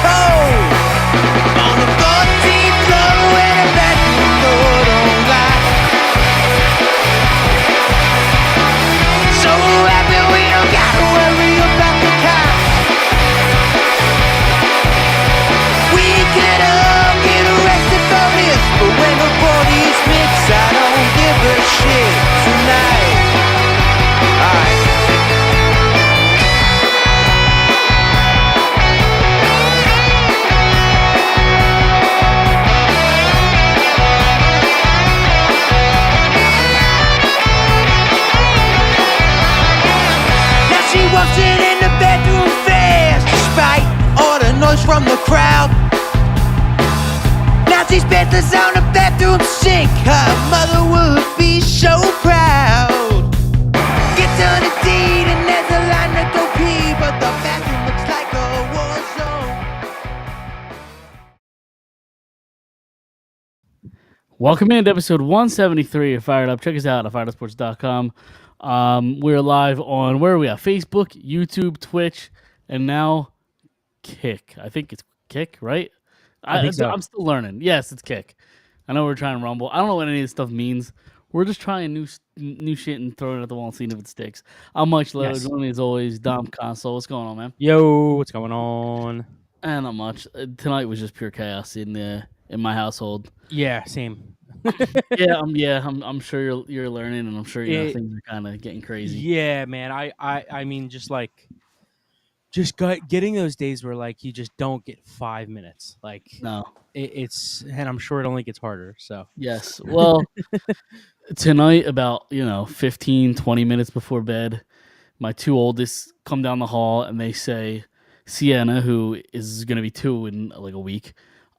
cold. On the 14th floor where the bedroom door don't lock. So happy we don't gotta worry about the cops. We could all get arrested for this, but when the police mix, I don't give a shit tonight. Alright. Now she walks in the bedroom fast, despite all the noise from the crowd. Now she's spent the sound of bathroom sink. Her mother would be so proud. Gets on a deed and there's a line to go pee, but the bathroom looks like a war zone. Welcome in to episode 173 of Phired Up. Check us out at firedupsports.com. We're live on, where are we at? Facebook, YouTube, Twitch, and now Kick. I think it's Kick, right? I think so. I'm still learning. Yes, it's Kick. I know we're trying Rumble. I don't know what any of this stuff means. We're just trying new shit and throwing it at the wall and seeing if it sticks. I'm Mike Lowe. Yes. Joining me as always, Dom Console. What's going on, man? Yo, what's going on? Not much. Tonight was just pure chaos in my household. Yeah, same. I'm sure you're learning, and I'm sure things are kind of getting crazy. Yeah, man. I mean, getting those days where like you just don't get 5 minutes. Like No. It's and I'm sure it only gets harder. So Yes. Well, tonight about 15, 20 minutes before bed, my two oldest come down the hall and they say, Sienna, who is going to be 2 in like a week,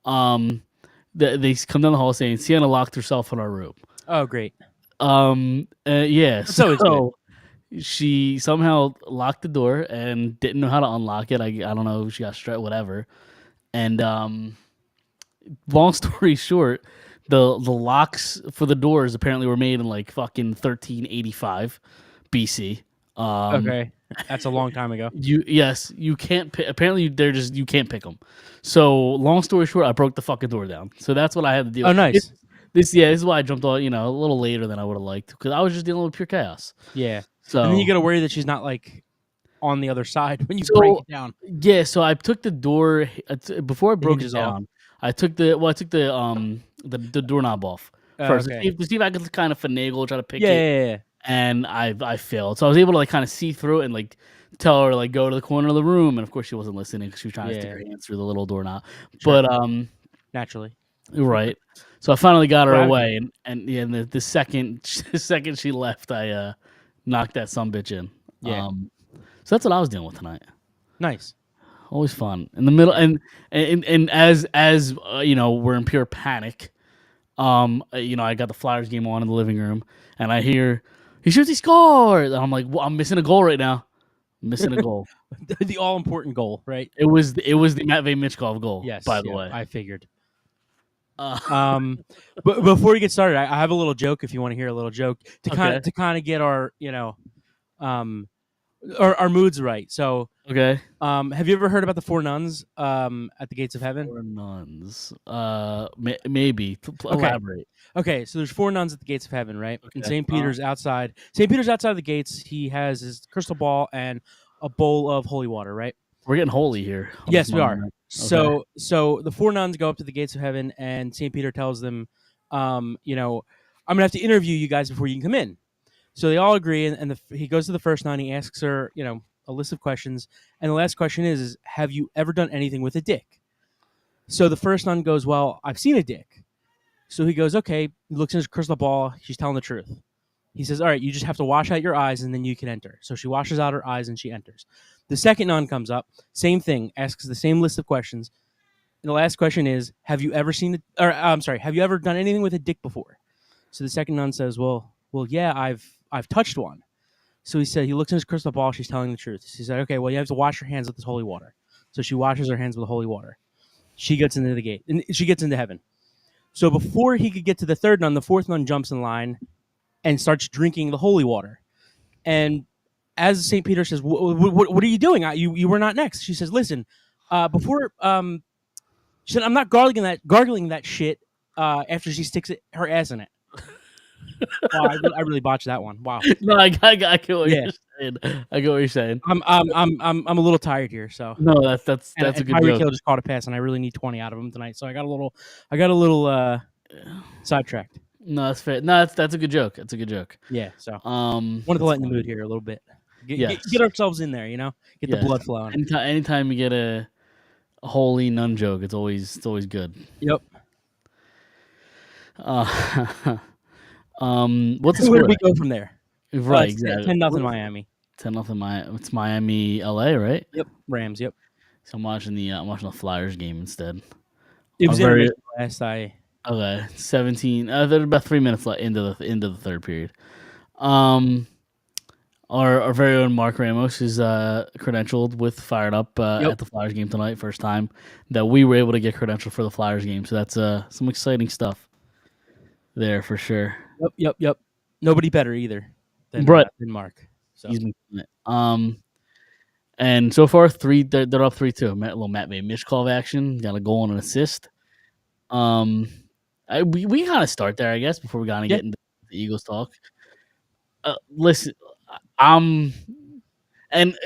they come down the hall saying Sienna locked herself in our room. Oh, great. Yeah. So she somehow locked the door and didn't know how to unlock it. I don't know. She got stressed, whatever. And long story short, the locks for the doors apparently were made in like fucking 1385 BC. Okay, that's a long time ago. You can't pick, apparently you can't pick them. So long story short, I broke the fucking door down. So that's what I had to deal with. Oh, nice. This is why I jumped on a little later than I would have liked, because I was just dealing with pure chaos. Yeah. So And then you got to worry that she's not like on the other side when you break it down. Yeah, so I took the door before I broke it hinges off. down. I took the doorknob off first Okay. to see if I could kind of finagle, try to pick it. Yeah. And I failed. So I was able to like kind of see through it and like tell her like go to the corner of the room, and of course she wasn't listening because she was trying to stick her hands through the little doorknob. Sure. But Naturally. right. So I finally got her Proud of away, and the second she left, I knocked that sumbitch in. Yeah. So that's what I was dealing with tonight. Nice. Always fun in the middle, and as we're in pure panic. I got the Flyers game on in the living room, and I hear he shoots, he scores, and I'm like, well, I'm missing a goal right now. I'm missing a goal. The all important goal, right? It was the Matvei Michkov goal. Yes. by the way, I figured. But before we get started, I have a little joke. If you want to hear a little joke to kind of get our our moods right. So okay. have you ever heard about the 4 nuns at the gates of heaven? 4 nuns. Maybe elaborate. Okay, so there's 4 nuns at the gates of heaven, right? Okay. And St. Peter's outside. St. Peter's outside the gates. He has his crystal ball and a bowl of holy water, right? We're getting holy here. Yes, we are. So the 4 nuns go up to the gates of heaven, and St. Peter tells them, I'm gonna have to interview you guys before you can come in. So they all agree, and he goes to the first nun. He asks her, a list of questions, and the last question is have you ever done anything with a dick? So the first nun goes, well, I've seen a dick. So he goes, okay. He looks in his crystal ball. She's telling the truth. He says, all right, you just have to wash out your eyes, and then you can enter. So she washes out her eyes, and she enters. The second nun comes up, same thing, asks the same list of questions. And the last question is, have you ever have you ever done anything with a dick before? So the second nun says, well, yeah, I've touched one. So he looks in his crystal ball. She's telling the truth. She said, okay, well, you have to wash your hands with this holy water. So she washes her hands with the holy water. She gets into the gate, and she gets into heaven. So before he could get to the third nun, the fourth nun jumps in line and starts drinking the holy water. And as St. Peter says, what are you doing? You were not next. She says, listen, Before she said, "I'm not gargling that shit." After she sticks her ass in it. Wow, I really botched that one. Wow. No, I get what Yeah. you're saying. I get what you're saying. I'm a little tired here, so. No, that's And a good Tyreek joke. Hill just caught a pass, and I really need 20 out of him tonight. So I got a little sidetracked. No, that's fair. No, that's a good joke. That's a good joke. Yeah. So Wanted wanted to lighten the mood here a little bit. Yes. Get ourselves in there, get the Yes. blood flowing. Anytime you get a holy nun joke, it's always good. Yep. What's the Where score? do we go from there? Right, It's exactly. 10-0 Miami. 10-0 It's Miami, LA, right? Yep. Rams. Yep. So I'm watching the Flyers game instead. It was very- intermission last. Okay, 17. There's about 3 minutes left into the third period. Our very own Mark Ramos is credentialed with Phired Up Yep. at the Flyers game tonight. First time that we were able to get credentialed for the Flyers game. So that's some exciting stuff there for sure. Yep. Nobody better either than Mark. So. He's been killing it. And so far they're up 3-2. Little Matt made Mishkov action, got a goal and an assist. We kind of start there, I guess, before we kind of get into the Eagles talk. Listen, and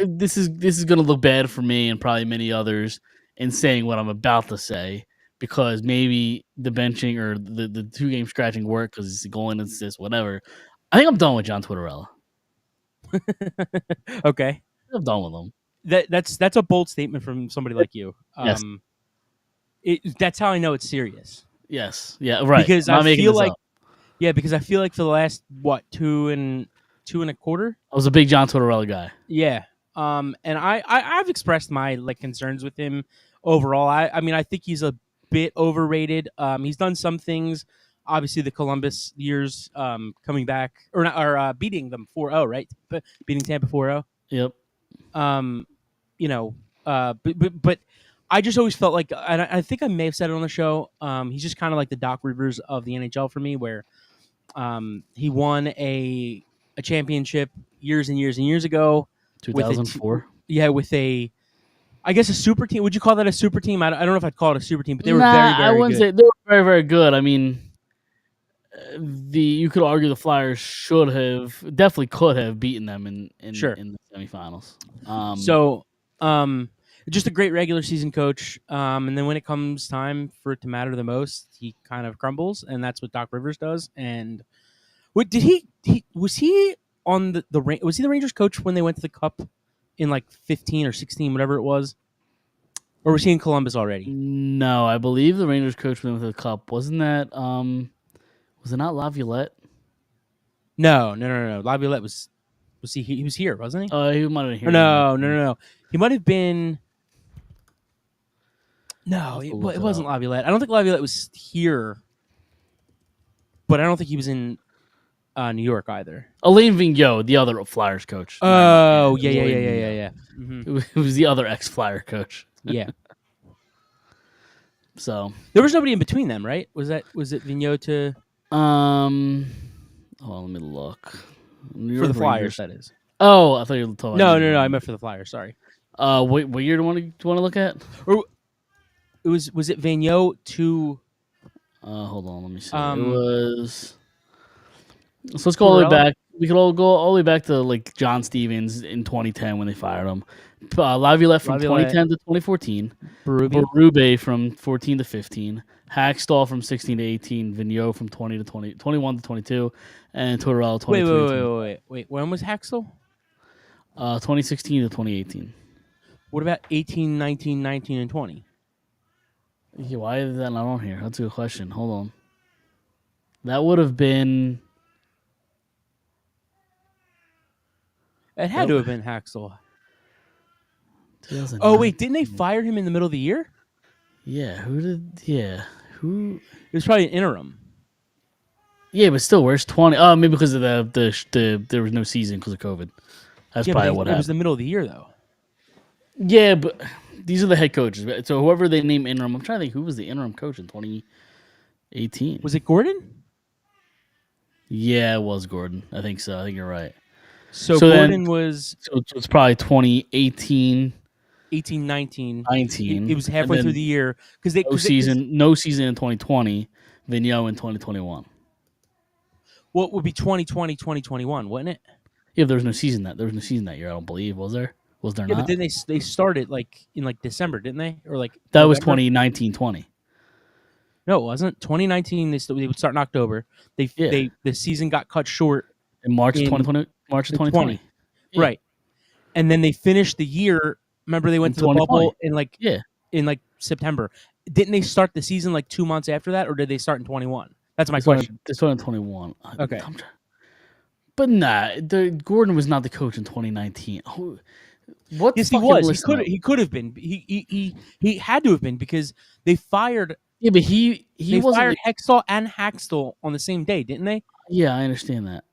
this is gonna look bad for me and probably many others in saying what I'm about to say, because maybe the benching or the 2-game scratching work because it's going and assist, whatever. I think I'm done with John Tortorella. Okay. I'm done with him. That's a bold statement from somebody like you. Yes. That's how I know it's serious. Yes. Yeah. Right. Because I'm not I making feel this like, up. because I feel like for the last 2.25. I was a big John Tortorella guy. Yeah. And I've expressed my concerns with him overall. I mean, I think he's a bit overrated. He's done some things. Obviously, the Columbus years, coming back or beating them 4-0, right? But beating Tampa 4-0. Yep. But I just always felt like, and I think I may have said it on the show. He's just kind of like the Doc Rivers of the NHL for me, where he won a championship years and years and years ago. 2004. With a super team. Would you call that a super team? I don't know if I'd call it a super team, but they were Nah, very, very I wouldn't good. say they were very, very good. I mean, you could argue the Flyers definitely could have beaten them in the semifinals. Just a great regular season coach. And then when it comes time for it to matter the most, he kind of crumbles, and that's what Doc Rivers does. And what did was he on was he the Rangers coach when they went to the Cup in 15 or 16, whatever it was? Or was he in Columbus already? No, I believe the Rangers coach went with the Cup. Wasn't that was it not Laviolette? No. Laviolette was he was here, wasn't he? He might have been here. No. He might have been. No, it wasn't Laviolette. I don't think Laviolette was here, but I don't think he was in New York either. Alain Vigneault, the other Flyers coach. Oh, yeah. Mm-hmm. It was the other ex-Flyer coach. Yeah. So there was nobody in between them, right? Was it Vigneault to? Hold on, let me look. For the Flyers, that is. Oh, I thought you were talking. No. I meant for the Flyers. Sorry. What year do you want to look at? Or was it Vigneault to? Hold on, let me see. It was. So let's go Tortorella? all the way back. We could all go all the way back to John Stevens in 2010 when they fired him. Laviolette from 2010 to 2014. Berube from 14 to 15. Hackstall from 16 to 18. Vigneault from 21 to 22. And Tortorella 22 Wait. When was Haxtell? 2016 to 2018. What about 18, 19, 19, and 20? Yeah, why is that not on here? That's a good question. Hold on. That would have been... It had to have been Haxtell. 2009. Oh, wait. Didn't they fire him in the middle of the year? Yeah. Who? It was probably an interim. Yeah, but still, where's 20? Oh, maybe because of the there was no season because of COVID. That's probably what happened. It was the middle of the year, though. Yeah, but these are the head coaches. So whoever they name interim, I'm trying to think who was the interim coach in 2018. Was it Gordon? Yeah, it was Gordon. I think so. I think you're right. So Gordon was... So it's probably 2018 18-19. 19. It was and halfway through then the year because they no season, no season in 2020. Vigneault in 2021. what would be 2020, 2021, wouldn't it? Yeah, there was no season that year. I don't believe, was there? Was there Yeah, not? but then they started like in like December, didn't they? Or like That was November? 2019-20. No, it wasn't. 2019 they would start in October. Yeah, The season got cut short in March of in 2020. March of in 2020. 20. Yeah, Right. And then they finished the year. Remember they in went to the 2020. bubble in Yeah, September. Didn't they start the season like 2 months after that, or did they start in 21? That's my question. this one in 21. Okay. But nah, Gordon was not the coach in 2019. What Yes, he fucking was. listen up. He could have been. He had to have been because they fired Yeah, but he wasn't. Hextall and Haxtell on the same day, didn't they? Yeah, I understand that.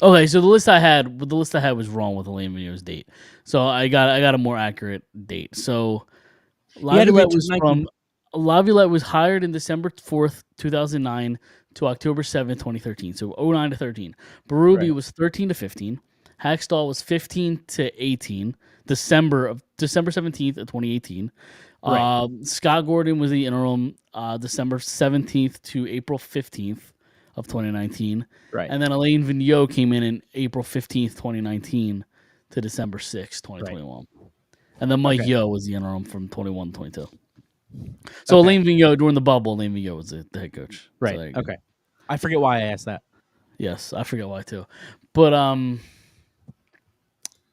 Okay, so the list I had was wrong with Elaine Vigneault's date. So I got a more accurate date. So He had to be Laviolette was hired in December 4th, 2009 to October 7th, 2013. So 09 to 13. Berube Right. was 13 to 15. Hackstall was 15 to 18. December 17th of 2018. Right. Scott Gordon was the interim December 17th to April 15th of 2019. Right. And then Elaine Vigneault came in April 15th, 2019 to December 6th, 2021. And then Mike Yo was the interim from 21 to 22. So Elaine Vigneault, during the bubble, Elaine Vigneault was the head coach. Right. So Okay. I forget why I asked that. yes, I forget why too. But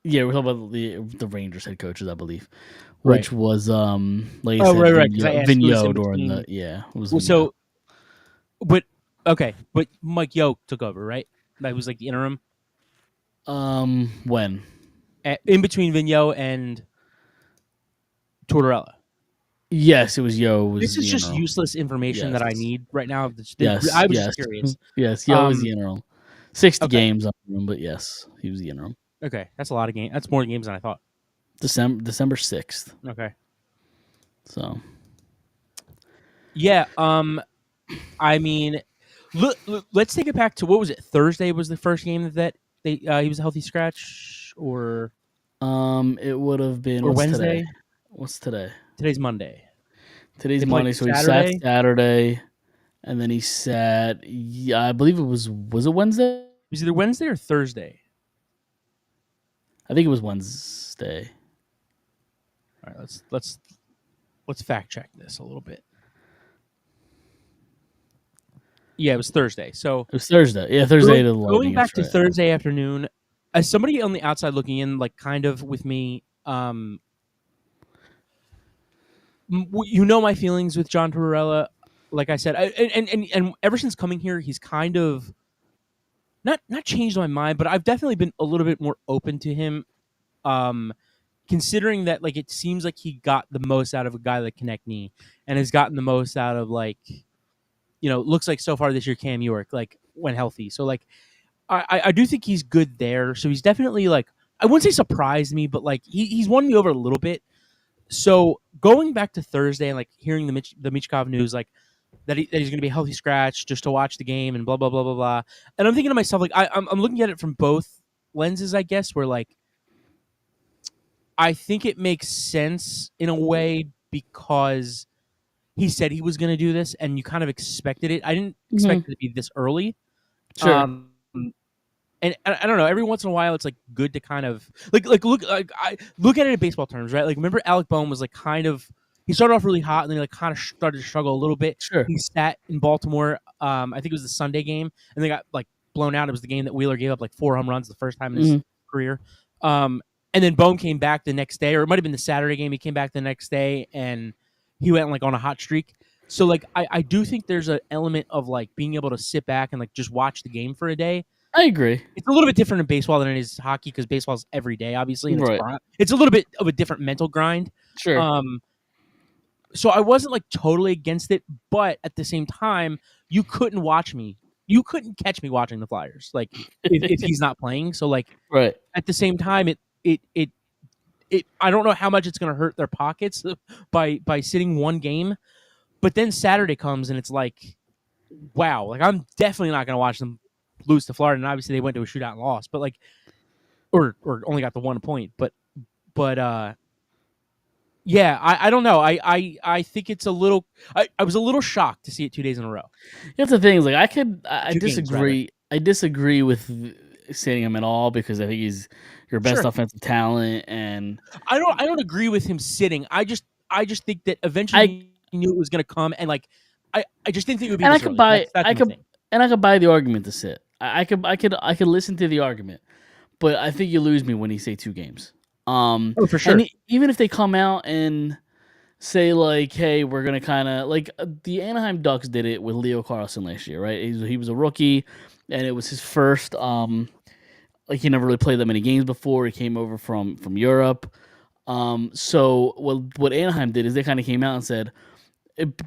yeah, we're talking about the Rangers head coaches, I believe. Which was like I said, right. Because I asked who was in Vigneault during between. it was So, but Mike Yo took over, right? That was like the interim when? in between Vigneault and Tortorella. Yes, it was Yo. This is just interim. useless information that I need right now. Yes, I was just curious. Yes, Yo was the interim. 60 Okay. games on him, but yes, he was the interim. Okay, that's a lot of games. That's more games than I thought. December 6th. Okay. So. Yeah. I mean, look. Let's take it back to what was it? Thursday was the first game that he was a healthy scratch, or it would have been or Wednesday. Today? What's today? Today's Monday. Today's Monday, so he sat Saturday, and then he sat. Yeah, I believe it was it Wednesday? It was either Wednesday or Thursday. I think it was Wednesday. All right, let's fact check this a little bit. Yeah, it was Thursday. So it was Thursday. Yeah, Thursday to the going back to Thursday afternoon. As somebody on the outside looking in, like kind of with me, you know my feelings with John Tortorella. Like I said, and ever since coming here, he's kind of not changed my mind, but I've definitely been a little bit more open to him. Considering that, like, it seems like he got the most out of a guy like Konechny and has gotten the most out of, like, looks like so far this year Cam York, like, when healthy. So, like, I do think he's good there. So he's definitely, like, I wouldn't say surprised me, but, like, he's won me over a little bit. So going back to Thursday and, like, hearing the Michkov news, like, that he's going to be a healthy scratch just to watch the game and blah, blah, blah, blah, blah. And I'm thinking to myself, like, I'm looking at it from both lenses, I guess, where, like, I think it makes sense in a way because he said he was going to do this and you kind of expected it. I didn't expect it to be this early. Sure. And I don't know. Every once in a while, it's like good to kind of look at it in baseball terms, right? Like, remember Alec Boehm was like he started off really hot and then like kind of started to struggle a little bit. Sure. He sat in Baltimore. I think it was the Sunday game, and they got like blown out. It was the game that Wheeler gave up like 4 home runs the first time in his career. And then Boehm came back the next day, or it might have been the Saturday game. He came back the next day and he went like on a hot streak. So like I do think there's an element of like being able to sit back and like just watch the game for a day. I agree. It's a little bit different in baseball than it is hockey because baseball's every day, obviously. And Right. it's a little bit of a different mental grind. Sure. So I wasn't like totally against it, but at the same time, you couldn't watch me. You couldn't catch me watching the Flyers, like if he's not playing. So like, right. At the same time, it I don't know how much it's going to hurt their pockets by sitting one game, but then Saturday comes and it's like, wow, like I'm definitely not going to watch them lose to Florida. And obviously they went to a shootout and lost, but like or only got the 1 point, but yeah, I don't know. I think it's a little. I was a little shocked to see it 2 days in a row. That's the thing is like I 2 games, rather. disagree. I disagree with sitting him at all because I think he's your best Sure. offensive talent, and I don't agree with him sitting. I just think that eventually I he knew it was going to come, and like I just didn't think it would be and I this could early. buy That's I my could thing. and I could buy the argument to sit. I could listen to the argument, but I think you lose me when you say 2 games. Oh, for sure. And even if they come out and say like, "Hey, we're gonna kind of like the Anaheim Ducks did it with Leo Carlson last year, right? He was a rookie, and it was his first. Like he never really played that many games before. He came over from Europe. So what Anaheim did is they kind of came out and said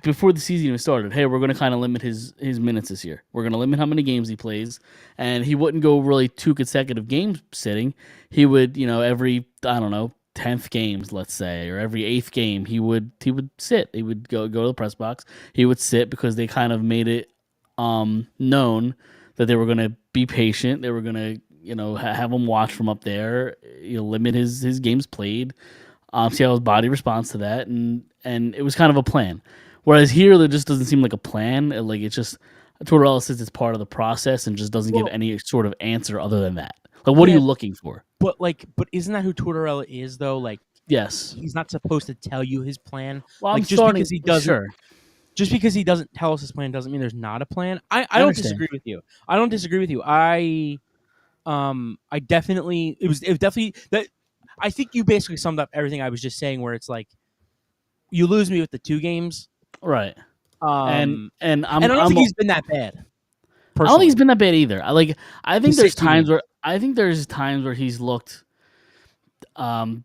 before the season even started, "Hey, we're going to kind of limit his minutes this year. We're going to limit how many games he plays, and he wouldn't go really 2 consecutive games sitting. He would, every I don't know 10th games, let's say, or every 8th game, he would sit. He would go to the press box. He would sit because they kind of made it known that they were going to be patient. They were going to have him watch from up there. Limit his games played. See how his body responds to that, and it was kind of a plan. Whereas here, there just doesn't seem like a plan. Like it's just Tortorella says it's part of the process and just doesn't give any sort of answer other than that. Like, what are you looking for? But isn't that who Tortorella is though? Like, Yes, he's not supposed to tell you his plan. well, Like, I'm just starting. because he doesn't, Sure, just because he doesn't tell us his plan doesn't mean there's not a plan. I don't understand. disagree with you. I don't disagree with you. I definitely it was definitely that. I think you basically summed up everything I was just saying. Where it's like you lose me with the 2 games. Right. And and I don't think he's been that bad. I don't think he's been that bad either. I think To there's sit 2 times games. where he's looked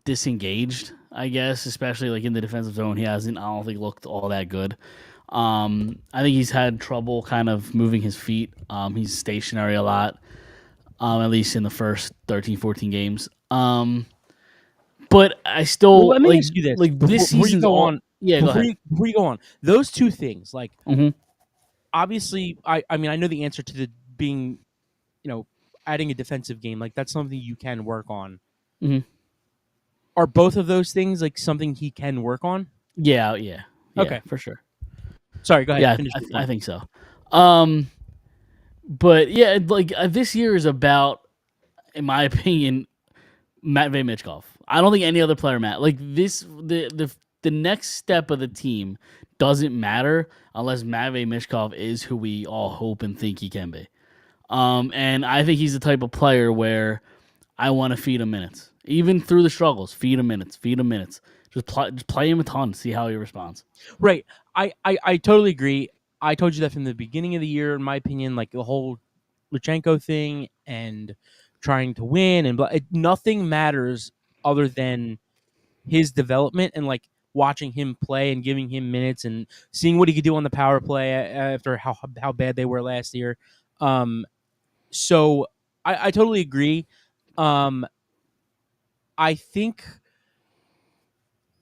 disengaged, I guess, especially like in the defensive zone. I don't think looked all that good. I think he's had trouble kind of moving his feet. He's stationary a lot, at least in the first 13, 14 games. But I still Let me ask you this: this before you season's go all, on, yeah, go ahead. before you go on, those 2 things, like Mm-hmm. obviously, I mean, I know the answer to the being, adding a defensive game. Like that's something you can work on. Mm-hmm. Are both of those things like something he can work on? Yeah, Okay. for sure. Sorry, go ahead. Yeah, Finish your point. I think so. But yeah, this year is about, in my opinion, Matvei Michkov. I don't think any other player like this. The next step of the team doesn't matter unless Matvei Michkov is who we all hope and think he can be. And I think he's the type of player where I want to feed him minutes, even through the struggles. Feed him minutes. Just play him a ton. See how he responds. Right. I totally agree. I told you that from the beginning of the year. In my opinion, like the whole Luchenko thing and trying to win and nothing matters other than his development and like watching him play and giving him minutes and seeing what he could do on the power play after how bad they were last year. So I totally agree. I think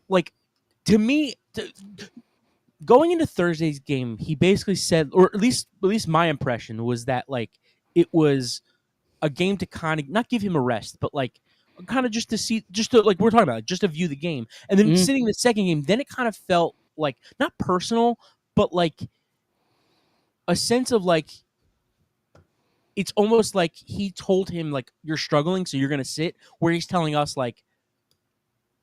like to me going into Thursday's game, he basically said, or at least my impression was that like it was a game to kind of not give him a rest, but like kind of just to see, just to like we're talking about, just to view the game, and then sitting the second game, then it kind of felt like not personal, but like a sense of like it's almost like he told him like you're struggling, so you're gonna sit, where he's telling us like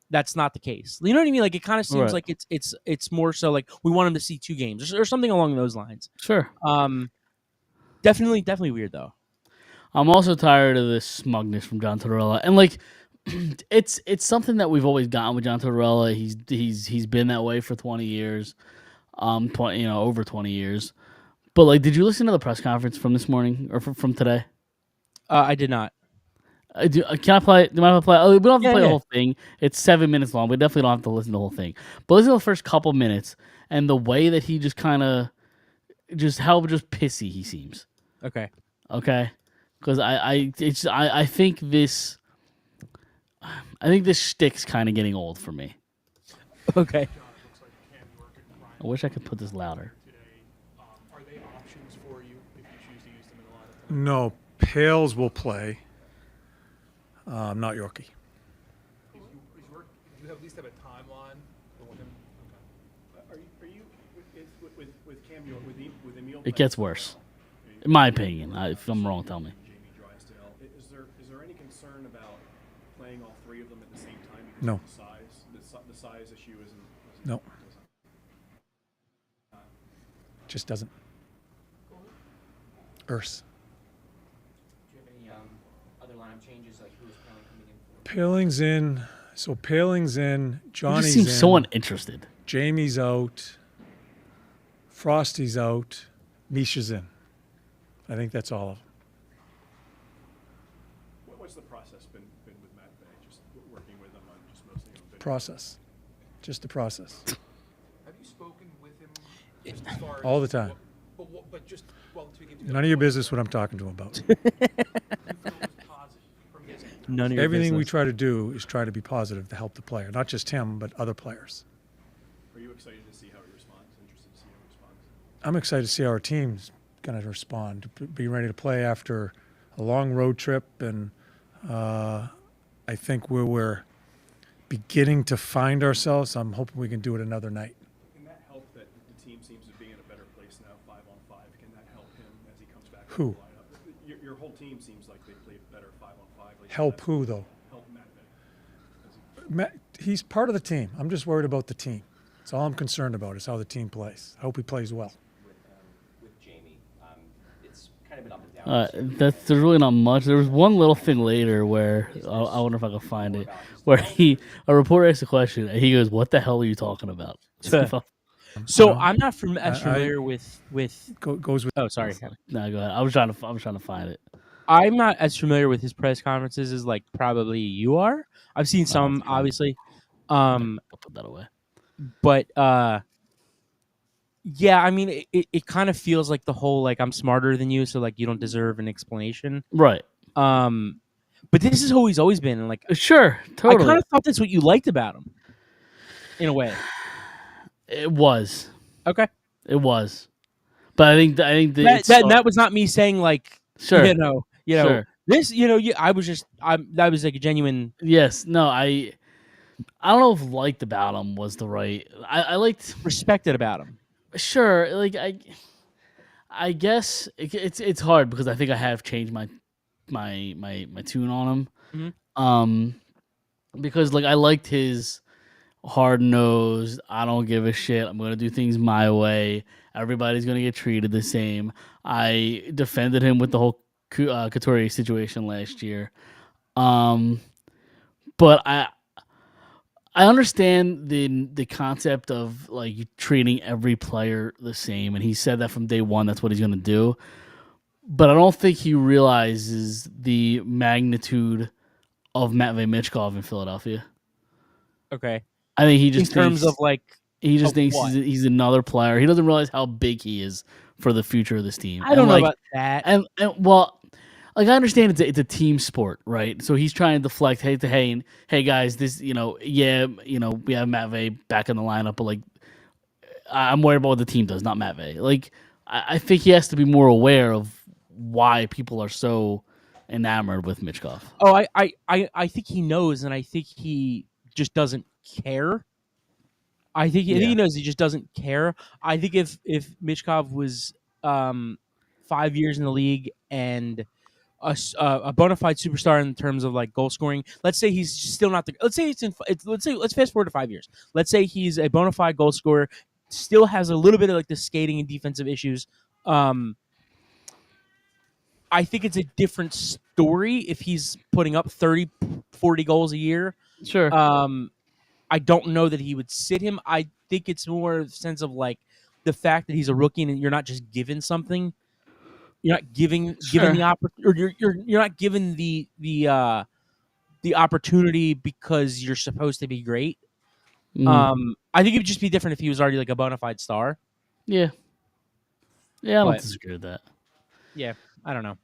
that's not the case. You know what I mean? Like it kind of seems like it's more so like we want him to see 2 games or something along those lines. Sure. Definitely weird though. I'm also tired of this smugness from John Tortorella, and like it's something that we've always gotten with John Tortorella. He's been that way for 20 years, over 20 years. But like, did you listen to the press conference from this morning or from today? I did not. Can I play? Do I have to play? Oh, we don't have to play the Yeah. whole thing. It's 7 minutes long. We definitely don't have to listen to the whole thing. But listen to the first couple minutes and the way that he just kind of, how pissy he seems. Okay. Because I think this shtick's kind of getting old for me. Okay. I wish I could put this louder. Are they options for you if you choose to use them in the lineup? No, Pales will play. not Yorkie. Do you at least have a timeline for when him? Okay. Are you with Cam York with Emil? It gets worse, in my opinion. If I'm wrong, tell me. Jamie Drysdale. Is there any concern about playing all three of them at the same time because No. of the size? The size issue isn't. No. Just doesn't. Urs. Do you have any other lineup changes, like who is Paling coming in for? Paling's in. So Paling's in. He Johnny's just seems in. so uninterested. Jamie's out. Frosty's out. Misha's in. I think that's all of them. What's the process been with Matt Bay? Just working with him on just mostly on video? Process. Just the process. Have you spoken with him just as far as All the time. But just to get to None of your business what I'm talking to him about. None of your Everything we business. try to do is try to be positive to help the player. Not just him, but other players. Are you excited to see how he responds? Interested to see how he responds? I'm excited to see how our team's going to respond, to be ready to play after a long road trip. And I think we're beginning to find ourselves. I'm hoping we can do it another night. Can that help that the team seems to be in a better place now, 5-on-5? Can that help him as he comes back? Who? To the lineup? Your whole team seems like they play better 5-on-5. Like Help that's- who, though? Help Matt Bay. Matt, he's part of the team. I'm just worried about the team. That's all I'm concerned about is how the team plays. I hope he plays well. With Jamie, it's kind of been up and down. There's really not much. There was one little thing later where I wonder if I can find it, where a reporter asked a question and he goes, "What the hell are you talking about?" So I'm not as I- familiar with. Goes with Oh, sorry. No, go ahead. I was trying to find it. I'm not as familiar with his press conferences as like probably you are. I've seen some, that's good. obviously, I'll put that away. but yeah. I mean, it kind of feels like the whole like I'm smarter than you, so like you don't deserve an explanation. Right. But this is who he's always been, and like Sure. I Totally. kind of thought that's what you liked about him, in a way. It was. Okay, It was. But I think that was not me saying like Sure. you know Sure. this I was just that was like a genuine Yes. No. I don't know if liked about him was the right. I liked. respected about him. Sure. Like I guess it's hard because I think I have changed my tune on him. Mhm. Because like I liked his hard nosed. I don't give a shit. I'm gonna do things my way. Everybody's gonna get treated the same. I defended him with the whole Couturier situation last year. But I understand the concept of like treating every player the same, and he said that from day one. That's what he's gonna do. But I don't think he realizes the magnitude of Matvei Michkov in Philadelphia. Okay, I think he in just terms thinks, of like he just of thinks what? he's another player. He doesn't realize how big he is for the future of this team. I don't know like, about that. and well, like I understand it's a team sport, right? So he's trying to deflect, hey guys, this we have Matvei back in the lineup, but like I'm worried about what the team does, not Matvei. Like I think he has to be more aware of why people are so enamored with Michkov. Oh, I think he knows, and I think he just doesn't care. I think he knows he just doesn't care. I think if Michkov was 5 years in the league and a bona fide superstar in terms of like goal scoring, let's say he's still not the. Let's fast forward to 5 years. Let's say he's a bona fide goal scorer, still has a little bit of like the skating and defensive issues. I think it's a different story if he's putting up 30, 40 goals a year. Sure. I don't know that he would sit him. I think it's more a sense of like the fact that he's a rookie and you're not just given something. You're not given the opportunity, or you're not given the opportunity because you're supposed to be great. I think it would just be different if he was already like a bona fide star. Yeah, I don't But- disagree with that. Yeah, I don't know.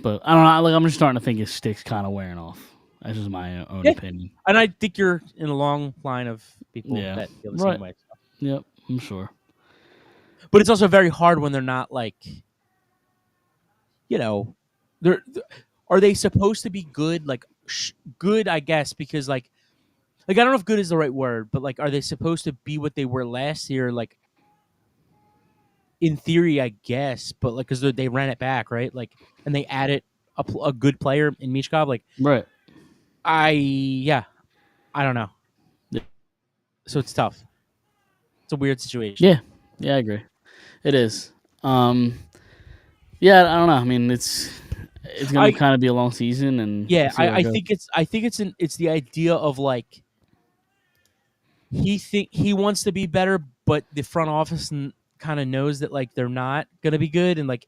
But I don't know. Like I'm just starting to think his stick's kind of wearing off. That's just my own Yeah. opinion. And I think you're in a long line of people Yeah. that feel the Right. same way. Yep, I'm sure. But it's also very hard when they're not like, they're are they supposed to be good like good, I guess, because like I don't know if good is the right word, but like, are they supposed to be what they were last year? Like, in theory, I guess, but like, because they ran it back, right? Like, and they added a good player in Mishkov. Like, Right. I don't know. Yeah. So it's tough. It's a weird situation. Yeah. Yeah, I agree. It is. Yeah, I don't know. I mean, it's gonna kind of be a long season, and Yeah, we'll see where it I goes. think it's the idea of like he wants to be better, but the front office kind of knows that like they're not gonna be good, and like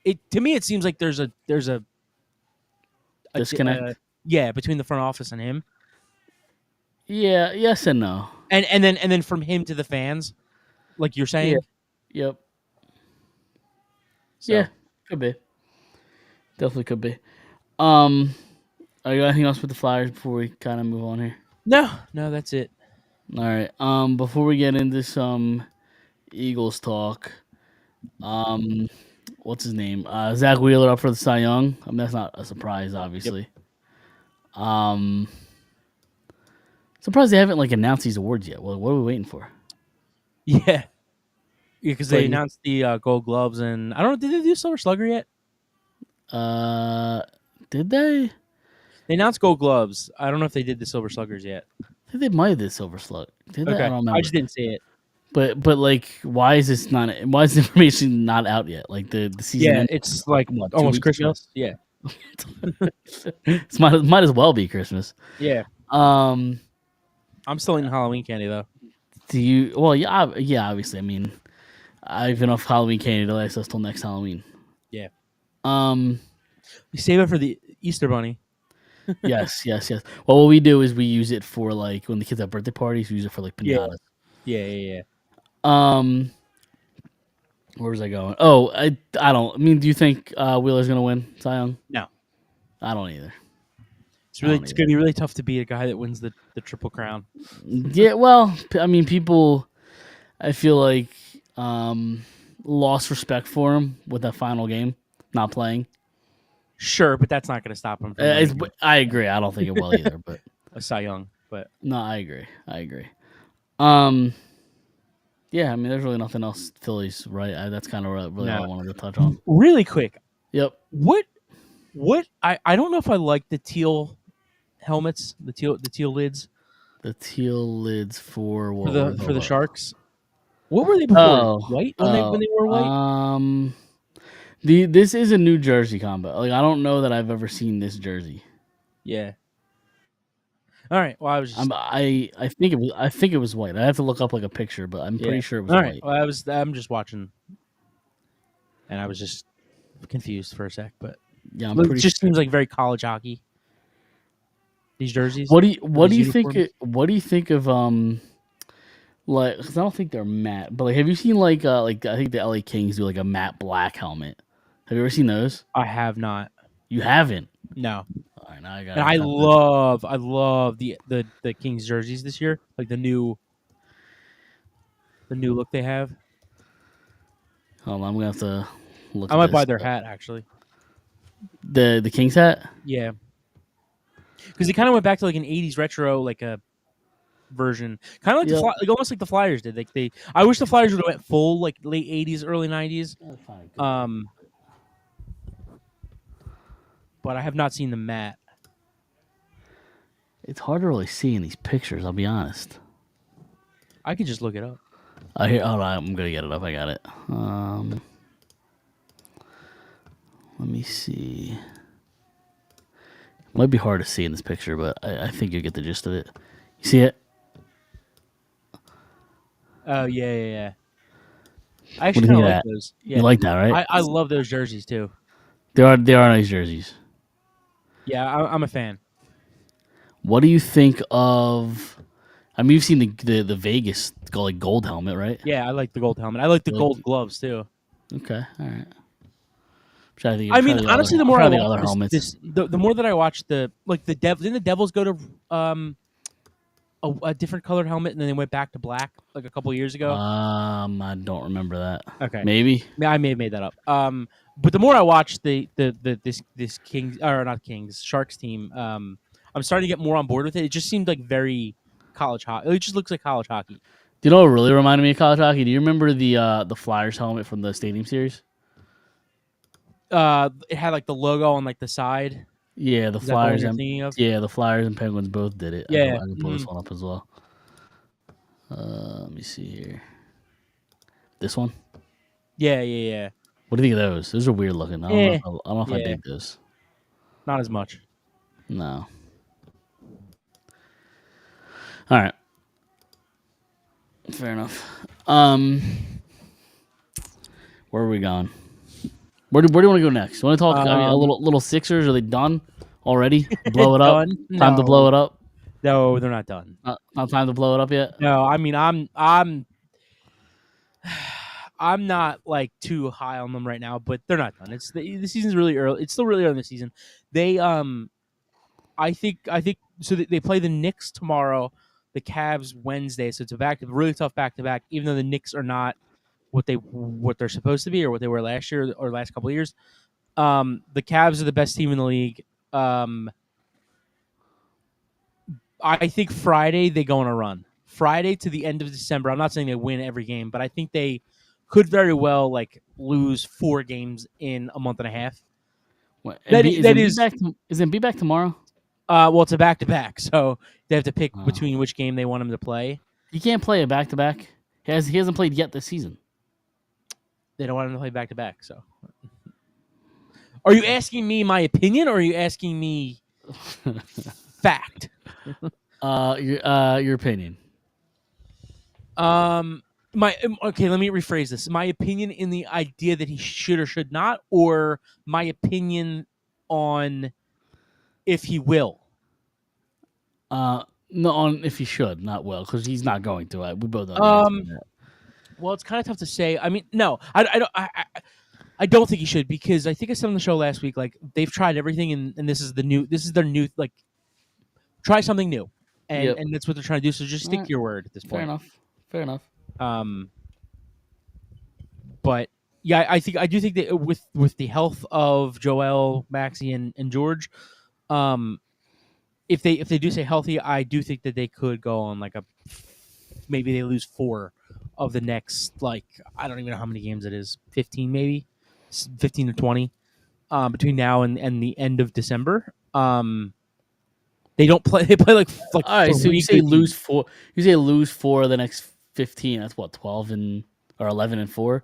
it to me it seems like there's a Disconnect. yeah, between the front office and him, Yeah. Yes and no. and then from him to the fans, like you're saying. Yep. So. Yeah. Could be. Definitely could be. Are you got anything else with the Flyers before we kind of move on here? No, that's it. All right. Before we get into some Eagles talk, what's his name? Zach Wheeler up for the Cy Young. I mean, that's not a surprise, obviously. Surprised they haven't like announced these awards yet. Well, what are we waiting for? Yeah, because they Like- announced the Gold Gloves, and I don't know. Did they do Silver Slugger yet? Did they? They announced Gold Gloves. I don't know if they did the Silver Sluggers yet. I think they might have did Silver Slug. Did they? I don't remember. I just didn't see it. But like, why is this not? Why is the information not out yet? Like the season? Yeah, ended, it's like what, 2 almost weeks ago? Christmas. Yeah, It might as well be Christmas. yeah. Um, I'm still eating Halloween candy though. do you? Well, yeah, yeah. Obviously, I mean, I've enough Halloween candy to last us till next Halloween. Yeah. Um. We save it for the Easter Bunny. Yes. Well, what we do is we use it for like when the kids have birthday parties. We use it for like Yeah. pinatas. Yeah. Where was I going? Oh, I don't. I mean, do you think Wheeler's gonna win Cy Young? No. I don't either. It's I don't going to be really tough to beat a guy that wins the Triple Crown. Yeah, well, I mean, people, I feel like, lost respect for him with that final game, not playing. Sure, but that's not going to stop him from winning I agree. I don't think it will either, but a Cy Young. But no, I agree. Yeah, I mean, there's really nothing else. Phillies, right? That's kind of really all I wanted to touch on. really quick, Yep. what I don't know if I like the teal helmets, the teal lids The teal lids for what? for the Sharks. What were they before? Oh, White when they were white. This is a New Jersey combo. Like I don't know that I've ever seen this jersey. Yeah. All right. Well, I was just I think it was white. I have to look up like a picture, but I'm pretty sure it was all white. right. Well, I'm just watching, and I was just confused for a sec. But Yeah, I'm it pretty. just seems like very college hockey. These jerseys. What do you think? uniforms? What do you think of like? 'Cause I don't think they're matte, but like, have you seen like I think the LA Kings do like a matte black helmet? Have you ever seen those? I have not. You haven't. No. All right, now I got. And I love the Kings jerseys this year, like the new look they have. Hold on, I'm gonna have to look. I at might this. buy their hat actually. The Kings hat. Yeah, because they kind of went back to like an '80s retro like a version, kind of like Yeah. like almost like the Flyers did. Like I wish the Flyers would have went full like late '80s, early '90s. But I have not seen the matte. It's hard to really see in these pictures. I'll be honest. I could just look it up. Here, hold on. I'm gonna get it up. I got it. Let me see. Might be hard to see in this picture, but I think you get the gist of it. You see it? Oh yeah. I What do actually you think kind of of that? like those. Yeah, You like that, right? I love those jerseys too. They are nice jerseys. Yeah, I'm a fan. What do you think of? I mean, you've seen the Vegas gold helmet, right? Yeah, I like the gold helmet. I like the Like- gold gloves too. Okay, all right. I'm trying to think. I mean, honestly, the more I the other watch helmets. the more that I watch the didn't the Devils go to a different colored helmet and then they went back to black like a couple years ago? I don't remember that. Okay, Maybe. yeah, I may have made that up. But the more I watch this Kings or not Kings Sharks team, I'm starting to get more on board with it. It just seemed like very college hockey. It just looks like college hockey. Do you know what really reminded me of college hockey? Do you remember the Flyers helmet from the Stadium Series? It had like the logo on like the side. Yeah, the Is that the one Flyers you're and thinking of? yeah, the Flyers and Penguins both did it. Yeah. I can pull this one up as well. Let me see here. This one. Yeah. What do you think of those? Those are weird looking. I don't know. I don't know if I Yeah. dig those. Not as much. No. All right. Fair enough. Where are we going? Where do you want to go next? You want to talk a little Sixers? Are they done already? Blow it up. Done? Time to blow it up. No, they're not done. Not time to blow it up yet. No, I mean I'm not like too high on them right now, but they're not done. It's the season's really early. It's still really early in the season. They I think so. They play the Knicks tomorrow, the Cavs Wednesday. So it's a really tough back to back. Even though the Knicks are not what they're supposed to be or what they were last year or last couple of years, the Cavs are the best team in the league. I think Friday they go on a run. Friday to the end of December. I'm not saying they win every game, but I think they could very well like lose 4 games in a month and a half. What, That is Embiid back tomorrow? Well, it's a back to back, so they have to pick between which game they want him to play. He can't play a back to back. He hasn't played yet this season. They don't want him to play back to back. So, are you asking me my opinion, or are you asking me fact? Your opinion. Let me rephrase this. My opinion in the idea that he should or should not, or my opinion on if he will. No, on if he should, not will, because he's not going to. We both know. The answer to that. Well, it's kind of tough to say. I mean, no, I don't think he should, because I think I said on the show last week, like they've tried everything, and this is their new, like, try something new, and that's what they're trying to do. So just stick to your word at this point. Fair enough. But yeah, I do think that with the health of Joel, Maxey, and George, if they do stay healthy, I do think that they could go on like maybe they lose 4 of the next, like, I don't even know how many games it is, 15 maybe, 15 to 20, between now and the end of December. They don't play. They play like all right. So you say lose 4. You say lose 4 of the next 15. That's what, 12 or 11-4.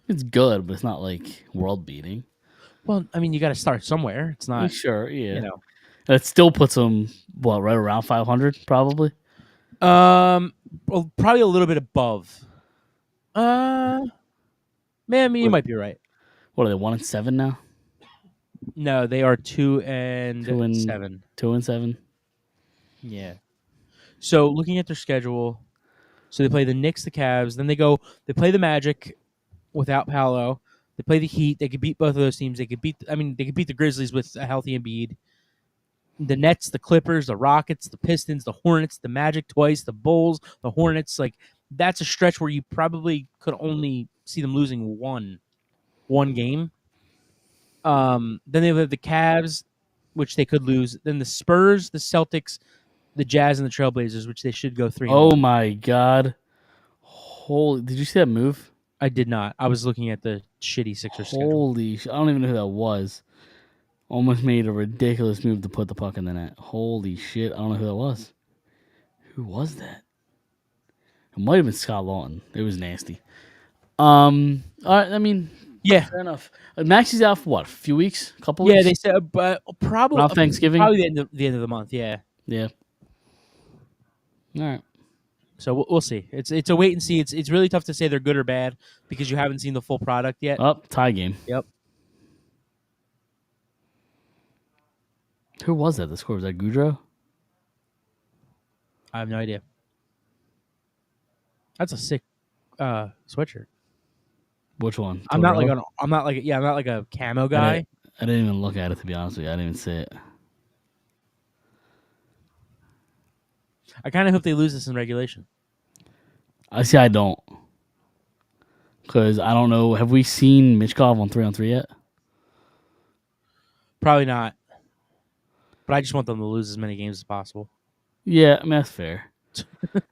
It's good, but it's not like world beating. Well, I mean, you got to start somewhere. It's not sure. Yeah. You know. That still puts them right around 500 probably. Well, probably a little bit above. Man, you might be right. What are they, 1-7 now? No, they are 2-7. 2-7. Yeah. So looking at their schedule, so they play the Knicks, the Cavs, then they play the Magic without Paolo. They play the Heat. They could beat both of those teams. They could beat the Grizzlies with a healthy Embiid. The Nets, the Clippers, the Rockets, the Pistons, the Hornets, the Magic twice, the Bulls, the Hornets. Like, that's a stretch where you probably could only see them losing one game. Then they have the Cavs, which they could lose. Then the Spurs, the Celtics, the Jazz, and the Trailblazers, which they should go 3-1. Oh my God! Did you see that move? I did not. I was looking at the shitty Sixers schedule. Holy shit! I don't even know who that was. Almost made a ridiculous move to put the puck in the net. Holy shit! I don't know who that was. Who was that? It might have been Scott Lawton. It was nasty. All right. I mean, yeah, fair enough. Maxey's out for what? A few weeks? A couple weeks? Yeah, they said, but probably around Thanksgiving. Probably the end of the month. Yeah. Yeah. All right. So we'll see. It's a wait and see. It's really tough to say they're good or bad because you haven't seen the full product yet. Tie game. Yep. Who was that? The score was that Goudreau? I have no idea. That's a sick sweatshirt. Which one? I'm not like a camo guy. I didn't even look at it, to be honest with you. I didn't even see it. I kind of hope they lose this in regulation. I don't. Because I don't know. Have we seen Michkov on 3-on-3 yet? Probably not. but I just want them to lose as many games as possible. Yeah, I mean, that's fair.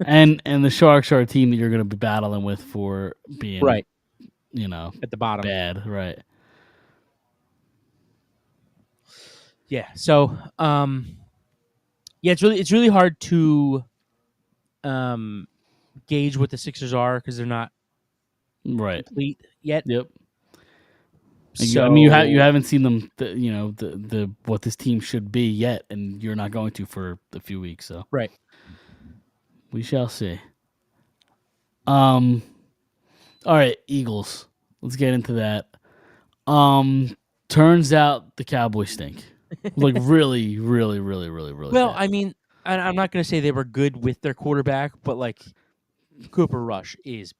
and the Sharks are a team that you're going to be battling with for being Right you know, at the bottom. bad, right? Yeah. So, yeah, it's really hard to gauge what the Sixers are because they're not Right. complete yet. Yep. And So I mean, you haven't seen them, the what this team should be yet, and you're not going to for a few weeks. So right. we shall see. All right, Eagles. Let's get into that. Turns out the Cowboys stink. Like really, really, really, really, really. Well, bad. I mean, I'm not going to say they were good with their quarterback, but like Cooper Rush is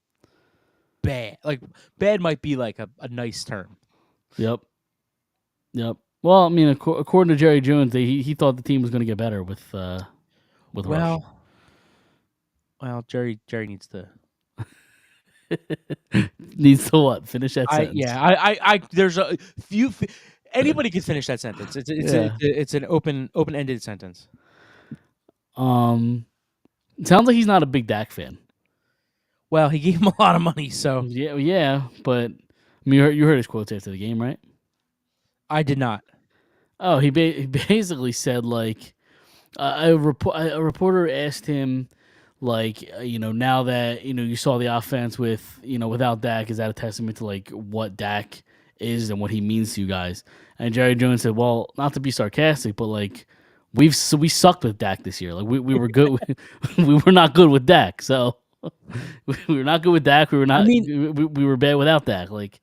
bad. Like bad might be like a nice term. Yep. Well, I mean, according to Jerry Jones, he thought the team was going to get better with Rush. Well, Jerry needs to. Needs to what? Finish that sentence. I there's a few. Anybody could finish that sentence. It's an open-ended sentence. Sounds like he's not a big Dak fan. Well, he gave him a lot of money, so Yeah, but I mean, you heard his quotes after the game, right? I did not. Oh, he basically said like a reporter asked him like now that you saw the offense with without Dak, is that a testament to like what Dak is and what he means to you guys? And Jerry Jones said, well, not to be sarcastic, but like we sucked with Dak this year. Like we were good. We were not good with Dak. So we were not good with Dak. We were not. I mean, we were bad without Dak. Like,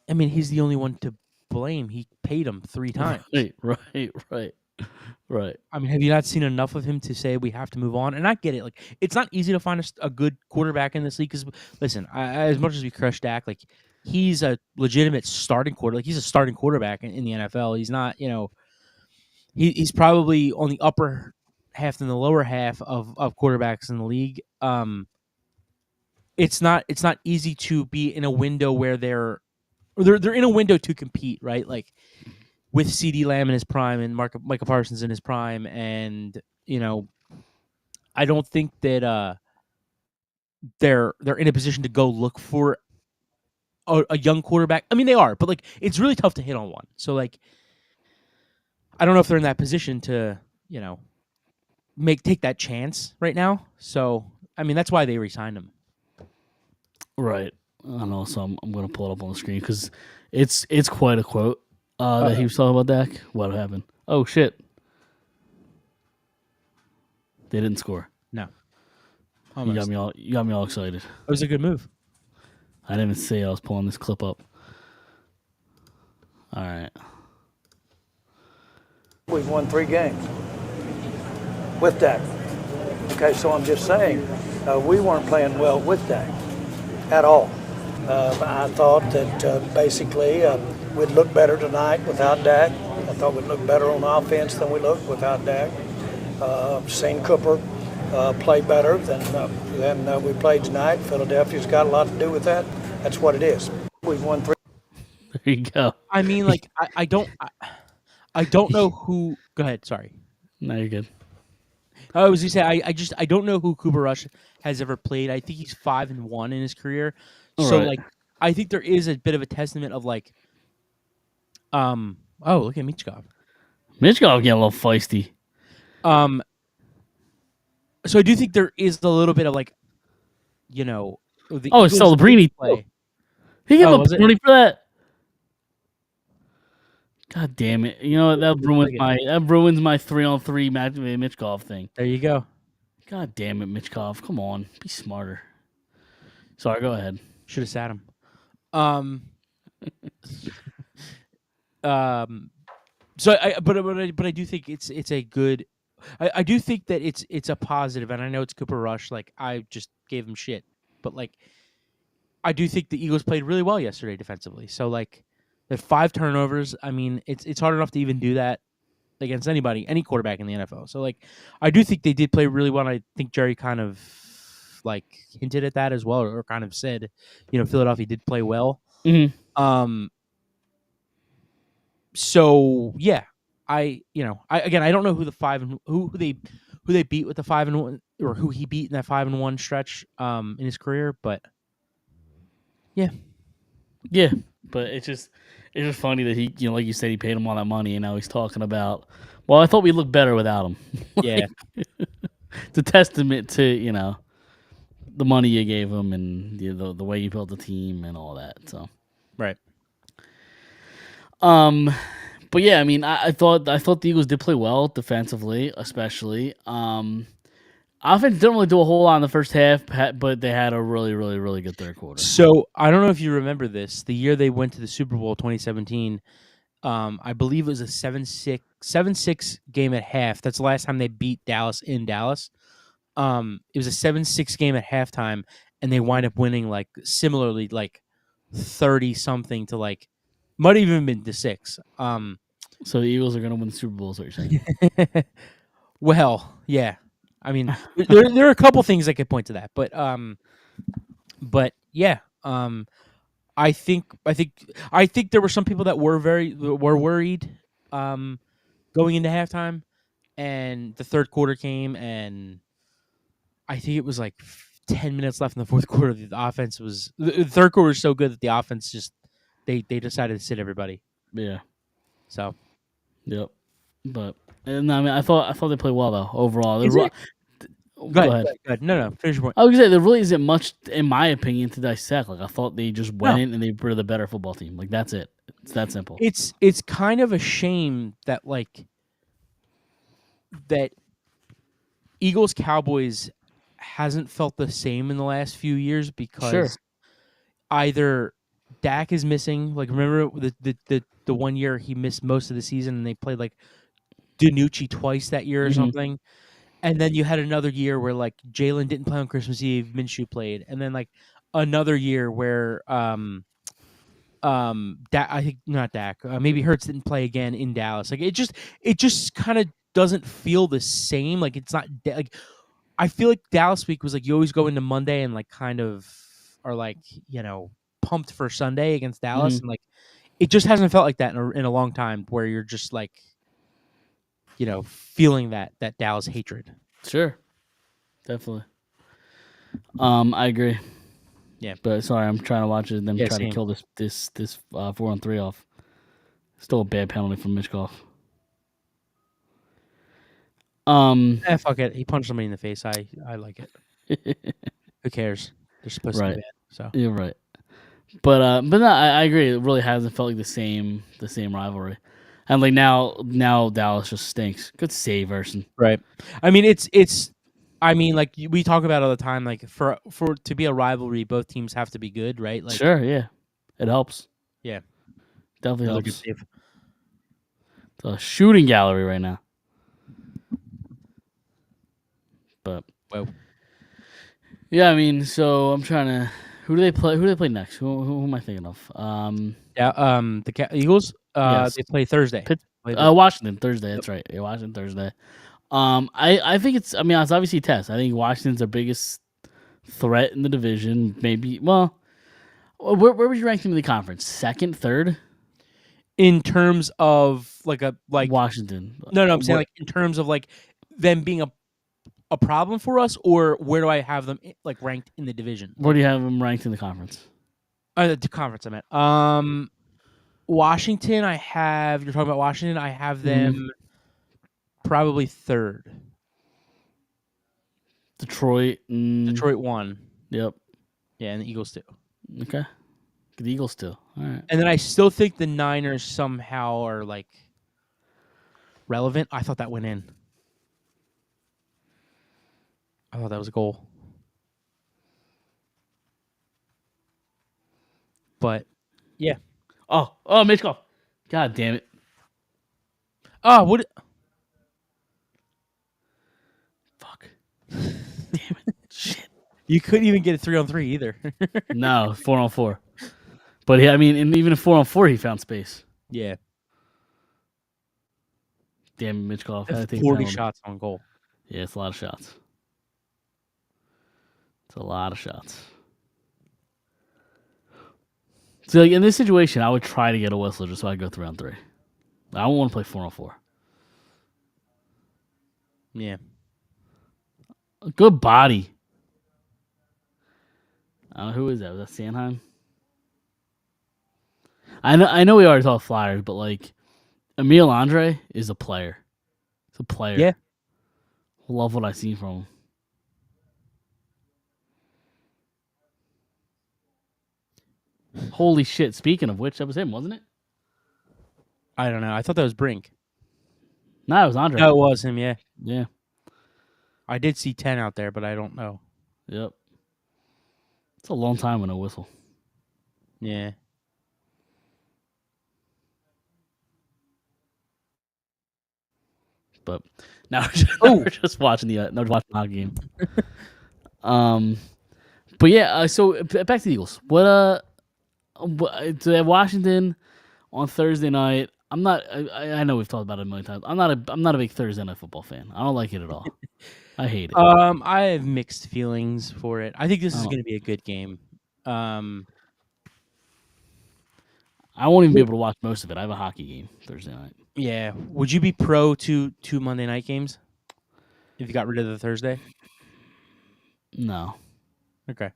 I mean, he's the only one to blame. He paid him 3 times. Right. I mean, have you not seen enough of him to say we have to move on? And I get it. Like, it's not easy to find a good quarterback in this league. Because, listen, as much as we crush Dak, like he's a legitimate starting quarterback. Like he's a starting quarterback in the NFL. He's not, he's probably on the upper half than the lower half of quarterbacks in the league. It's not easy to be in a window where they're in a window to compete, right? Like with CeeDee Lamb in his prime and Micah Parsons in his prime, and I don't think that they're in a position to go look for a young quarterback. I mean, they are, but like it's really tough to hit on one. So like, I don't know if they're in that position to take that chance right now. So I mean, that's why they re-signed him. Right. I don't know. So I'm going to pull it up on the screen because it's quite a quote that he was talking about Dak. What happened? Oh shit! They didn't score. No. You got me all excited. It was a good move. I didn't even say I was pulling this clip up. All right. We've won 3 games with Dak. Okay, so I'm just saying we weren't playing well with Dak at all. I thought that basically we'd look better tonight without Dak. I thought we'd look better on offense than we looked without Dak. Seen Cooper play better than we played tonight. Philadelphia's got a lot to do with that. That's what it is. We've won 3. There you go. I mean, like I don't know who. Go ahead. Sorry. No, you're good. I was gonna say I don't know who Cooper Rush has ever played. I think he's 5-1 in his career. So right. like I think there is a bit of a testament of like oh, look at Michkov. Michkov getting a little feisty. So I do think there is a little bit of like the it's Eagles Celebrini play. He gave up was it? money for that. God damn it! You know that ruins my 3-on-3 match with Michkov thing. There you go. God damn it, Michkov! Come on, be smarter. Sorry, go ahead. Should have sat him. So I do think it's a good. I do think that it's a positive, and I know it's Cooper Rush. Like I just gave him shit, but like I do think the Eagles played really well yesterday defensively. So like the 5 turnovers. I mean, it's hard enough to even do that against any quarterback in the NFL. So like I do think they did play really well. And I think Jerry kind of like hinted at that as well, or kind of said, Philadelphia did play well. Mm-hmm. So yeah, I don't know who the who they beat with the 5-1 or who he beat in that 5-1 stretch in his career, but Yeah, but it's just funny that he, like you said, he paid him all that money, and now he's talking about, well, I thought we'd look better without him. yeah. It's a testament to the money you gave him and the way you built the team and all that. So Right. But yeah, I mean, I thought the Eagles did play well defensively, especially. Offense didn't really do a whole lot in the first half, but they had a really, really, really good third quarter. So I don't know if you remember this. The year they went to the Super Bowl 2017, I believe it was a 7-6 game at half. That's the last time they beat Dallas in Dallas. It was a 7-6 game at halftime, and they wind up winning like similarly like 30 something to like might have even been to 6. So the Eagles are going to win the Super Bowl, is what you're saying? Well, yeah. I mean, there are a couple things I could point to that, but yeah. I think there were some people that were worried going into halftime, and the third quarter came, and I think it was like 10 minutes left in the fourth quarter. The offense was the third quarter was so good that the offense just they decided to sit everybody. Yeah. So Yep. But and I mean, I thought they played well though overall. Go ahead. No, finish your point. I was gonna say there really isn't much, in my opinion, to dissect. Like I thought they just went in and they were the better football team. Like that's it. It's that simple. It's kind of a shame that that Eagles Cowboys hasn't felt the same in the last few years because either Dak is missing. Like remember the 1 year he missed most of the season and they played like DiNucci twice that year or something. And then you had another year where like Jalen didn't play on Christmas Eve, Minshew played, and then like another year where I think not Dak, maybe Hurts didn't play again in Dallas. Like it just kind of doesn't feel the same. Like it's not like I feel like Dallas week was like you always go into Monday and like kind of are like pumped for Sunday against Dallas, and like it just hasn't felt like that in a long time where you're just like feeling that Dallas hatred. Sure. Definitely. I agree. Yeah. But sorry, I'm trying to watch it and then try same. to kill this 4-on-3 off. Still a bad penalty from Mishkov. Fuck it. He punched somebody in the face. I like it. Who cares? They're supposed to be bad. So you're right. But no, I agree. It really hasn't felt like the same rivalry. And like now Dallas just stinks. Good save, Erson. right. I mean, it's. I mean, like we talk about all the time. Like for to be a rivalry, both teams have to be good, right? Like sure, yeah, it helps. Yeah, Definitely another helps. good save. It's a shooting gallery right now. But Wow. yeah, I mean, so I'm trying to. Who do they play? Who do they play next? Who am I thinking of? Yeah. The Eagles. Yes. They play Thursday. Washington Thursday. That's right. Yeah, Washington Thursday. I think it's. I mean, it's obviously a test. I think Washington's their biggest threat in the division. Maybe. Well, where would you rank them in the conference? Second, third? In terms of like Washington. No, I'm saying like in terms of like them being a problem for us, or where do I have them like ranked in the division? Where do you have them ranked in the conference? The conference I meant. Washington. You're talking about Washington. I have them probably third. Detroit. Detroit 1. Yep. Yeah, and the Eagles 2. Okay. The Eagles too. All right. And then I still think the Niners somehow are like relevant. I thought that went in. I thought that was a goal. But yeah. Oh, Mitch Goff. God damn it. Oh, what? Fuck. Damn it. Shit. You couldn't even get a 3-on-3 either. No, 4-on-4. But I mean, and even a 4-on-4, he found space. Yeah. Damn, Mitch Goff. 40 shots on goal. Yeah, it's a lot of shots. It's a lot of shots. So, like, in this situation, I would try to get a whistle just so I go 3-on-3. I don't want to play 4-on-4. Yeah. A good body. Who is that? Was that Sanheim? I know we already talked Flyers, but like Emil Andre is a player. He's a player. Yeah. Love what I see from him. Holy shit! Speaking of which, that was him, wasn't it? I don't know. I thought that was Brink. No, it was Andre. No, it was him. Yeah. Yeah. I did see 10 out there, but I don't know. Yep. It's a long time with no whistle. Yeah. But now we're just watching the hockey game. But yeah. So back to the Eagles. So they have Washington on Thursday night. I'm not. I know we've talked about it a million times. I'm not a big Thursday night football fan. I don't like it at all. I hate it. I have mixed feelings for it. I think this is Oh. going to be a good game. I won't even be able to watch most of it. I have a hockey game Thursday night. Yeah. Would you be pro two Monday night games if you got rid of the Thursday? No. Okay.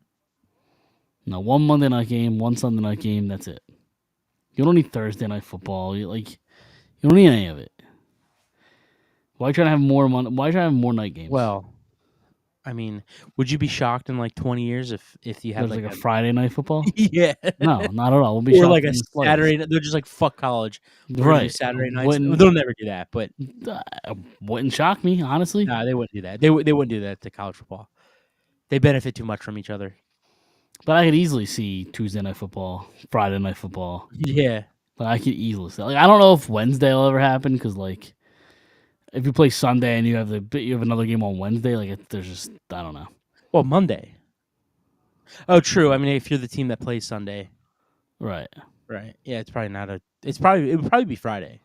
No, one Monday night game, one Sunday night game. That's it. You don't need Thursday night football. You don't need any of it. Why try to have more Why try to have more night games? Well, I mean, would you be shocked in like 20 years if you had there's like a Friday night football. yeah, No, not at all. We'll be or shocked like a in the slightest. Saturday? They're just like fuck college. We're gonna do Right. Saturday nights. Wouldn't- They'll never do that, but Wouldn't shock me, honestly. nah, they wouldn't do that. They wouldn't do that to college football. They benefit too much from each other. But I could easily see Tuesday night football, Friday night football. Yeah. Like I could easily see. Like I don't know if Wednesday will ever happen because like if you play Sunday and you have another game on Wednesday, like there's just I don't know. Well, Monday. Oh, true. I mean, if you're the team that plays Sunday, Right. right? Yeah, it would probably be Friday.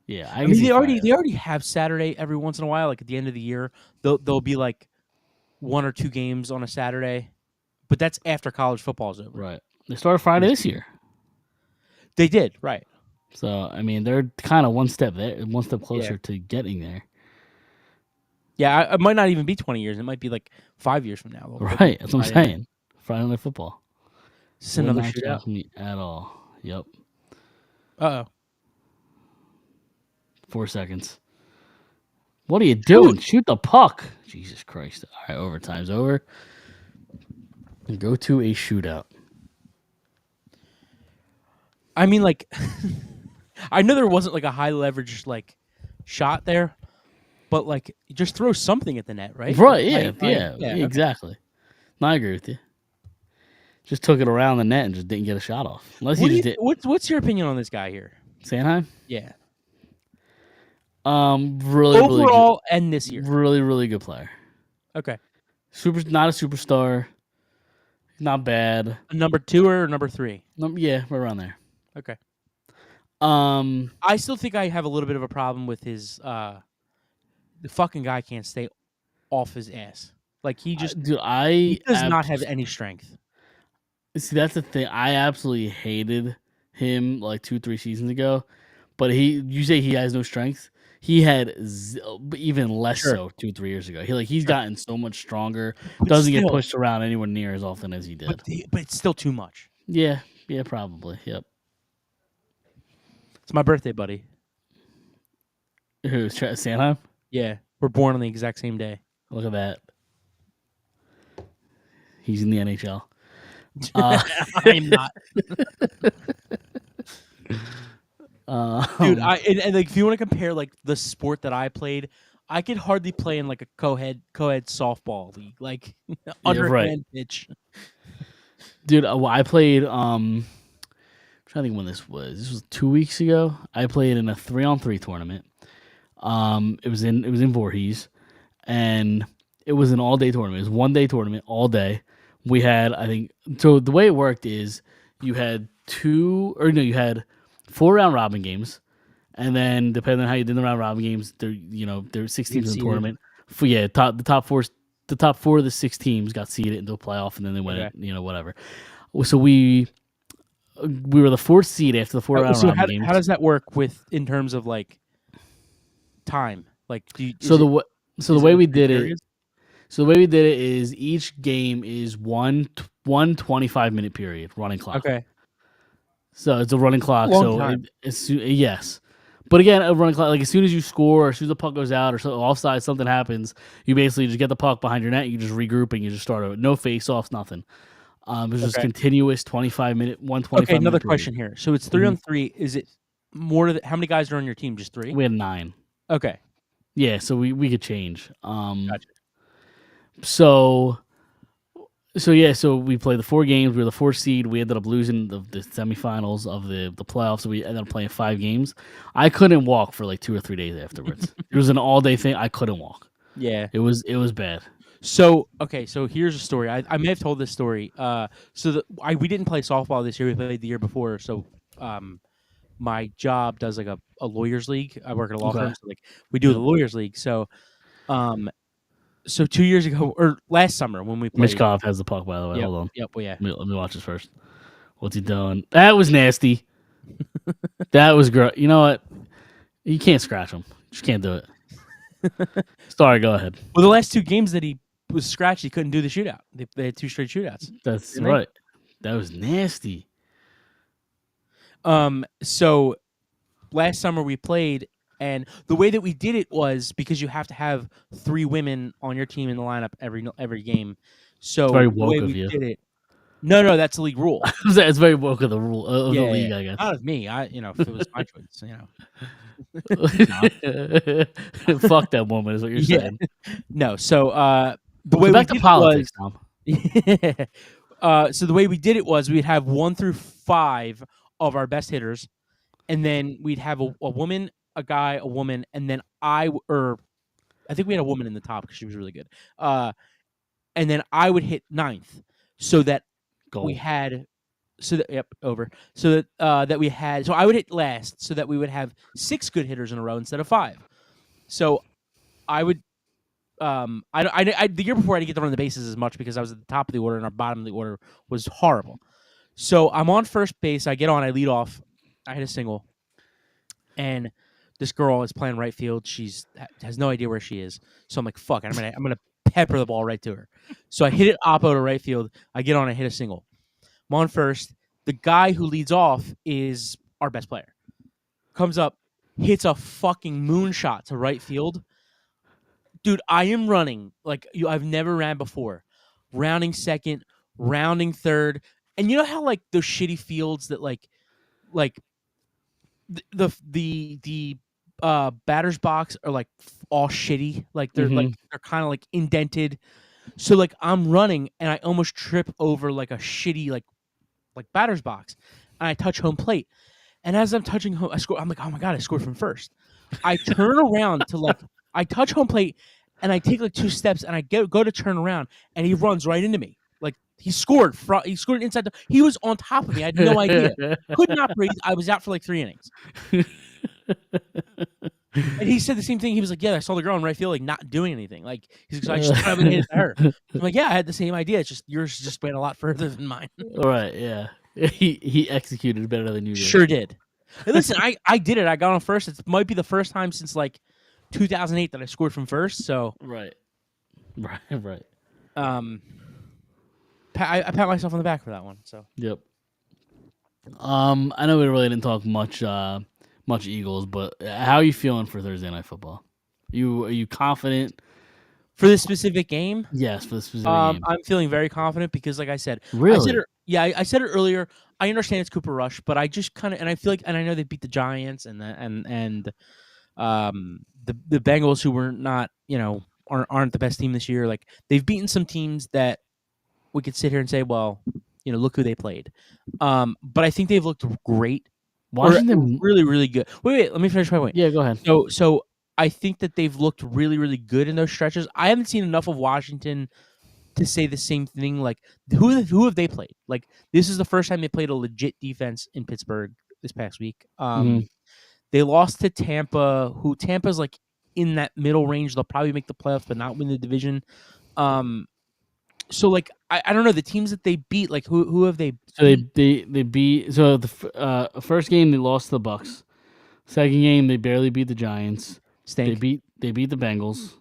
Yeah. I mean, they already have Saturday every once in a while. Like at the end of the year, there'll be like one or two games on a Saturday, but that's after college football's over. Right. They started Friday this year. They did, right? So I mean, they're kind of one step closer to getting there. Yeah, it might not even be 20 years. It might be like 5 years from now. Right. That's what I'm saying. Friday night football. It's another Would not shootout. shock me at all. Yep. Uh-oh. 4 seconds. What are you doing? Shoot the puck. Jesus Christ. All right, overtime's over. Go to a shootout. I mean, like, I know there wasn't like a high leverage like shot there, but like, just throw something at the net, right? Right, yeah, Like, yeah, exactly. No, I agree with you. Just took it around the net and just didn't get a shot off. Unless he just did. What's your opinion on this guy here? Sanheim? Yeah. Really, Overall and this year. really, really good player. Okay. Not a superstar. Not bad. A number 2 or number 3? Yeah, right around there. Okay. Um, I still think I have a little bit of a problem with his the fucking guy can't stay off his ass. Like he just dude, he does not have any strength. See, that's the thing. I absolutely hated him like 2-3 seasons ago. But you say he has no strength. He had even less so 2-3 years ago. He's gotten so much stronger. But Doesn't get still- pushed around anywhere near as often as he did. But it's still too much. Yeah, probably. Yep. It's my birthday, buddy. Who's Sanheim? Yeah, we're born on the exact same day. Look at that. He's in the NHL. I'm not, dude. And like, if you want to compare like the sport that I played, I could hardly play in like a co-ed softball league, like underhand pitch. Dude, I played. I'm trying to think when this was. This was 2 weeks ago. I played in a 3-on-3 tournament. It was in Voorhees, and it was an all-day tournament. It was 1 day tournament, all day. We had, I think, so the way it worked is you had 4 round robin games, and then depending on how you did the round robin games, there were 6 teams in the tournament. The top four of the 6 teams got seeded into a playoff, and then they went, whatever. So we were the 4th seed after the 4 round robin games. How does that work in terms of like time? Like, So the Is way it we 3 did it, periods? is each game is one 25-minute period running clock. Okay. So it's a running clock. Long So time. yes, but again, a running clock. Like as soon as you score, as soon as the puck goes out or so offside, something happens. You basically just get the puck behind your net. You just regroup and you just start over. No face offs, nothing. It's just Okay. continuous 25-minute, Okay, another 25-minute period. question here. So it's 3 on 3. Is it more how many guys are on your team? Just 3? We had 9. Okay. Yeah, so we could change. Gotcha. So we played the 4 games. We were the 4th seed. We ended up losing the semifinals of the playoffs. So we ended up playing 5 games. I couldn't walk for like 2 or 3 days afterwards. It was an all day thing. I couldn't walk. Yeah. It was bad. So here's a story. I may have told this story. We didn't play softball this year. We played the year before. So my job does like a lawyers league. I work at a law Okay. firm, so like we do the lawyers league. So 2 years ago or last summer when we played. Mishkov has the puck, by the way. Yep, Hold on. Yep. Well, yeah. Let me watch this first. What's he doing? That was nasty. That was gross. You know what? You can't scratch him. Just can't do it. Sorry, go ahead. Well, the last 2 games that he was scratched, he couldn't do the shootout. They had 2 straight shootouts. That's Didn't they? right. That was nasty. So last summer we played, and the way that we did it was because you have to have 3 women on your team in the lineup every game. So very the woke way of we you. did it. No, that's the league rule. It's very woke of the rule of Yeah, the league, yeah. I guess. Not of me. If it was my choice, Fuck that woman is what you're Yeah. saying. No. So the way Go we back to did politics, Tom. it was, so the way we did it was we'd have 1 through 5 of our best hitters, and then we'd have a woman, a guy, a woman, and then I think we had a woman in the top because she was really good. And then I would hit 9th, so that Goal. we had, over. So that we had, so I would hit last, so that we would have 6 good hitters in a row instead of 5. So I would, the year before I didn't get to run the bases as much because I was at the top of the order and our bottom of the order was horrible. So I'm on first base. I get on. I lead off. I hit a single, and this girl is playing right field. She's has no idea where she is. So I'm like, fuck. I'm gonna pepper the ball right to her. So I hit it oppo to right field. I get on. I hit a single. I'm on first. The guy who leads off is our best player. Comes up, hits a fucking moonshot to right field. Dude, I am running like I've never ran before. Rounding second, rounding third. And you know how like those shitty fields that like the batter's box are like all shitty, like they're they're kind of like indented. So like I'm running and I almost trip over like a shitty like batter's box, and I touch home plate. And as I'm touching home, I score. I'm like, oh my god, I scored from first. I turn around to I touch home plate, and I take 2 steps, and I go to turn around, and he runs right into me. Like he scored. He scored inside. He was on top of me. I had no idea. Could not breathe. I was out for 3 innings. And he said the same thing. He was like, "Yeah, I saw the girl in right field, not doing anything. Like he's like, I just thought I would hit it to her." I'm like, "Yeah, I had the same idea. It's just yours just went a lot further than mine." Right, yeah. He executed better than you did. Sure did. Hey, listen, I did it. I got on first. It might be the first time since 2008 that I scored from first. So Right. I pat myself on the back for that one. So Yep. I know we really didn't talk much Eagles, but how are you feeling for Thursday Night Football? Are you confident for this specific game? Yes, for the specific game. I'm feeling very confident because, like I said, Really? I said it earlier. I understand it's Cooper Rush, but I just kind of, and I feel like, and I know they beat the Giants and the Bengals, who were not, aren't the best team this year. Like they've beaten some teams that we could sit here and say, well, look who they played. But I think they've looked great. Washington really, really good. Wait, let me finish my point. Yeah, go ahead. So I think that they've looked really, really good in those stretches. I haven't seen enough of Washington to say the same thing. Like, who have they played? Like, this is the first time they played a legit defense in Pittsburgh this past week. They lost to Tampa, who Tampa's in that middle range. They'll probably make the playoffs, but not win the division. So I don't know the teams that they beat. Like who have they? So they beat. So the first game they lost to the Bucks. Second game they barely beat the Giants. Stink. They beat the Bengals.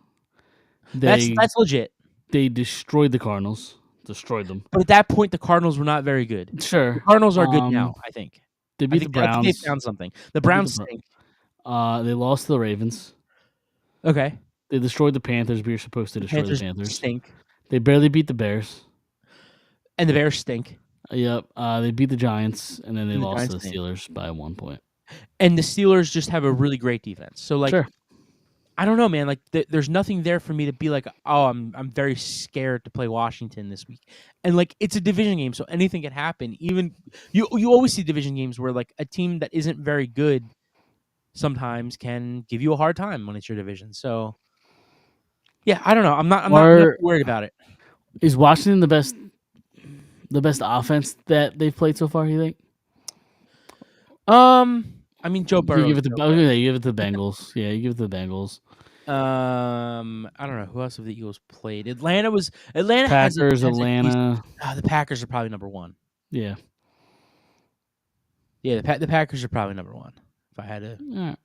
They That's legit. they destroyed the Cardinals. Destroyed them. But at that point, the Cardinals were not very good. The Sure. Cardinals are good now, I think. They beat the I think they Browns. found something. The They beat the Browns Bro- stink. They lost to the Ravens. Okay. They destroyed the Panthers. We were supposed to destroy Panthers the Panthers. stink. They barely beat the Bears. And the Bears stink. Yep. They beat the Giants, and then they And the lost to Giants the stink. Steelers by 1 point. And the Steelers just have a really great defense. So like Sure. I don't know, man. Like there's nothing there for me to be like, oh, I'm very scared to play Washington this week. And like it's a division game, so anything can happen. Even you always see division games where like a team that isn't very good sometimes can give you a hard time when it's your division. So yeah, I don't know. I'm not worried about it. Is Washington the best offense that they've played so far? You think? I mean, Joe Burrow. You give it to you give it to the Bengals. Yeah, you give it to the Bengals. I don't know who else have the Eagles played. Atlanta Packers, has Atlanta. the Packers are probably number one. Yeah. Yeah, the Packers are probably number one. If I had to, All right.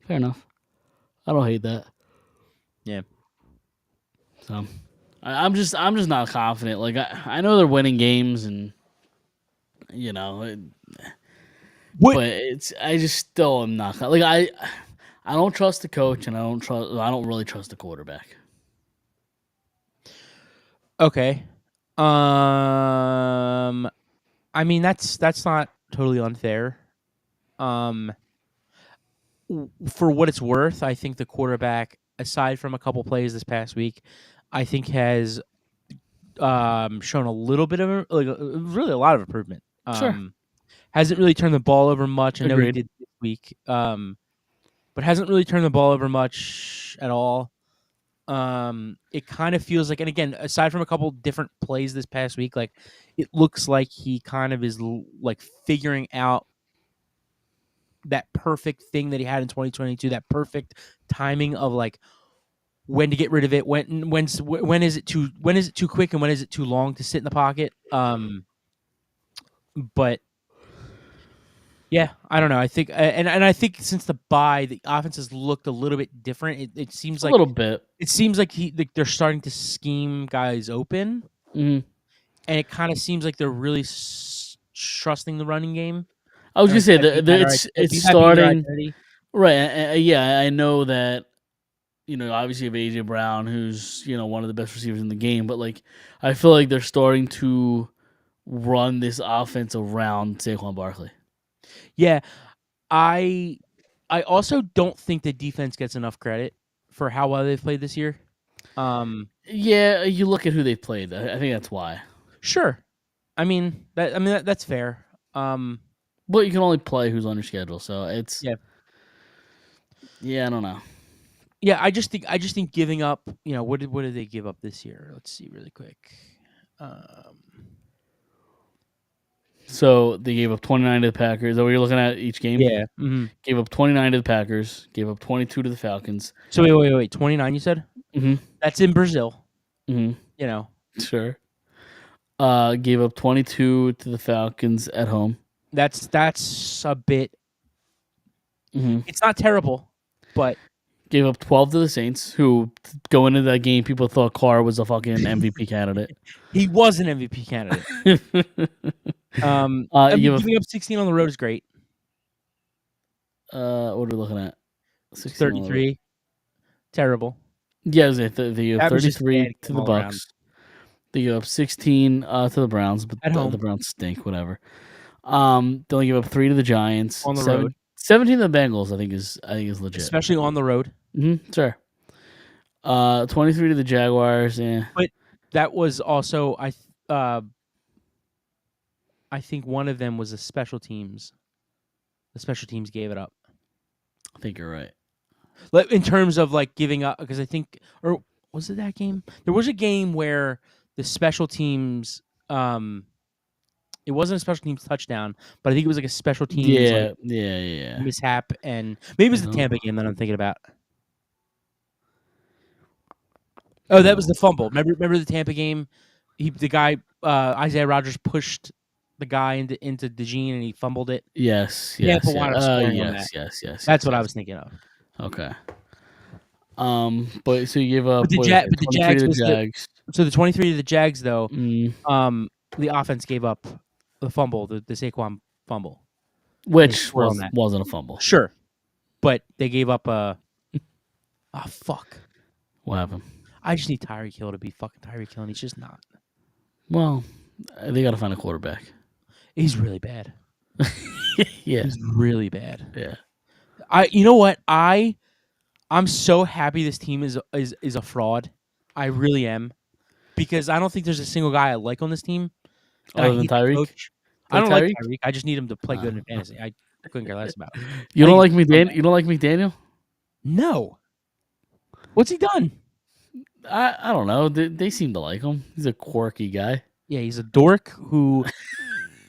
Fair enough. I don't hate that. yeah. So, I'm just not confident. Like I know they're winning games, and you know, but I just still am not like I don't trust the coach, and I don't really trust the quarterback. Okay. I mean that's not totally unfair. For what it's worth, I think the quarterback, aside from a couple plays this past week, I think has shown a little bit of really a lot of improvement. Sure. Hasn't really turned the ball over much. I know he Agreed. did this week. But hasn't really turned the ball over much at all. It kind of feels like, and again, aside from a couple different plays this past week, like it looks like he kind of is like figuring out that perfect thing that he had in 2022, that perfect timing of like when to get rid of it, when is it too quick and when is it too long to sit in the pocket. But yeah, I don't know. I think and I think since the bye, the offense has looked a little bit different. It seems like a little bit. It seems like they're starting to scheme guys open, Mhm. and it kind of seems like they're really trusting the running game. I was gonna say That that it's starting right. Yeah, I know that. You know, obviously you have AJ Brown, who's one of the best receivers in the game, but like I feel like they're starting to run this offense around Saquon Barkley. Yeah, I also don't think the defense gets enough credit for how well they've played this year. Yeah, you look at who they played. I think that's why. Sure, that's fair. But you can only play who's on your schedule, so it's yeah. I don't know. Yeah, I just think giving up. What did they give up this year? Let's see really quick. So they gave up 29 to the Packers. Is that what you're looking at each game? Yeah. Mm-hmm. Gave up 29 to the Packers. Gave up 22 to the Falcons. So wait. 29 you said? Mm-hmm. That's in Brazil. Mm-hmm. Sure. Gave up 22 to the Falcons at home. That's a bit. Mm-hmm. It's not terrible, but gave up 12 to the Saints, who going into that game, people thought Carr was a fucking MVP candidate. He was an MVP candidate. Giving up 16 on the road is great. What are we looking at? 33. Terrible. Yeah, they gave 33 to the Bucks. Around. They gave up 16 to the Browns, but the Browns stink. Whatever. They only gave up 3 to the Giants on the road. 17 to the Bengals. I think is legit, especially on the road. Mm-hmm, sure. 23 to the Jaguars. Yeah, but that was also I think one of them was the special teams. The special teams gave it up. I think you're right. In terms of like giving up, because I think, or was it that game? There was a game where the special teams, it wasn't a special teams touchdown, but I think it was like a special teams mishap, and maybe it was the Tampa game that I'm thinking about. Oh, that was the fumble. Remember the Tampa game? The guy Isaiah Rodgers pushed the guy into DeJean and he fumbled it. Yes. Yes. That's what I was thinking of. Okay. But so you gave up But the what is Ja- it, but the 23 Jags to the was the- Jags. So the 23 to the Jags, though, Mm, the offense gave up the fumble, the Saquon fumble. which scored on that. wasn't a fumble. Sure, but they gave up a. Oh fuck! What happened? I just need Tyreek Hill to be fucking Tyreek Hill, and he's just not. Well, they got to find a quarterback. He's really bad. Yeah, He's really bad. yeah. You know what? I'm so happy this team is a fraud. I really am, because I don't think there's a single guy I like on this team. And Other I than hate the Tyreek? coach. Like I don't like Tyreek? Tyreek. I just need him to play good in fantasy. I couldn't care less about him. You I don't think like McDaniel? You don't like McDaniel? No. What's he done? I don't know. They seem to like him. He's a quirky guy. Yeah, he's a dork who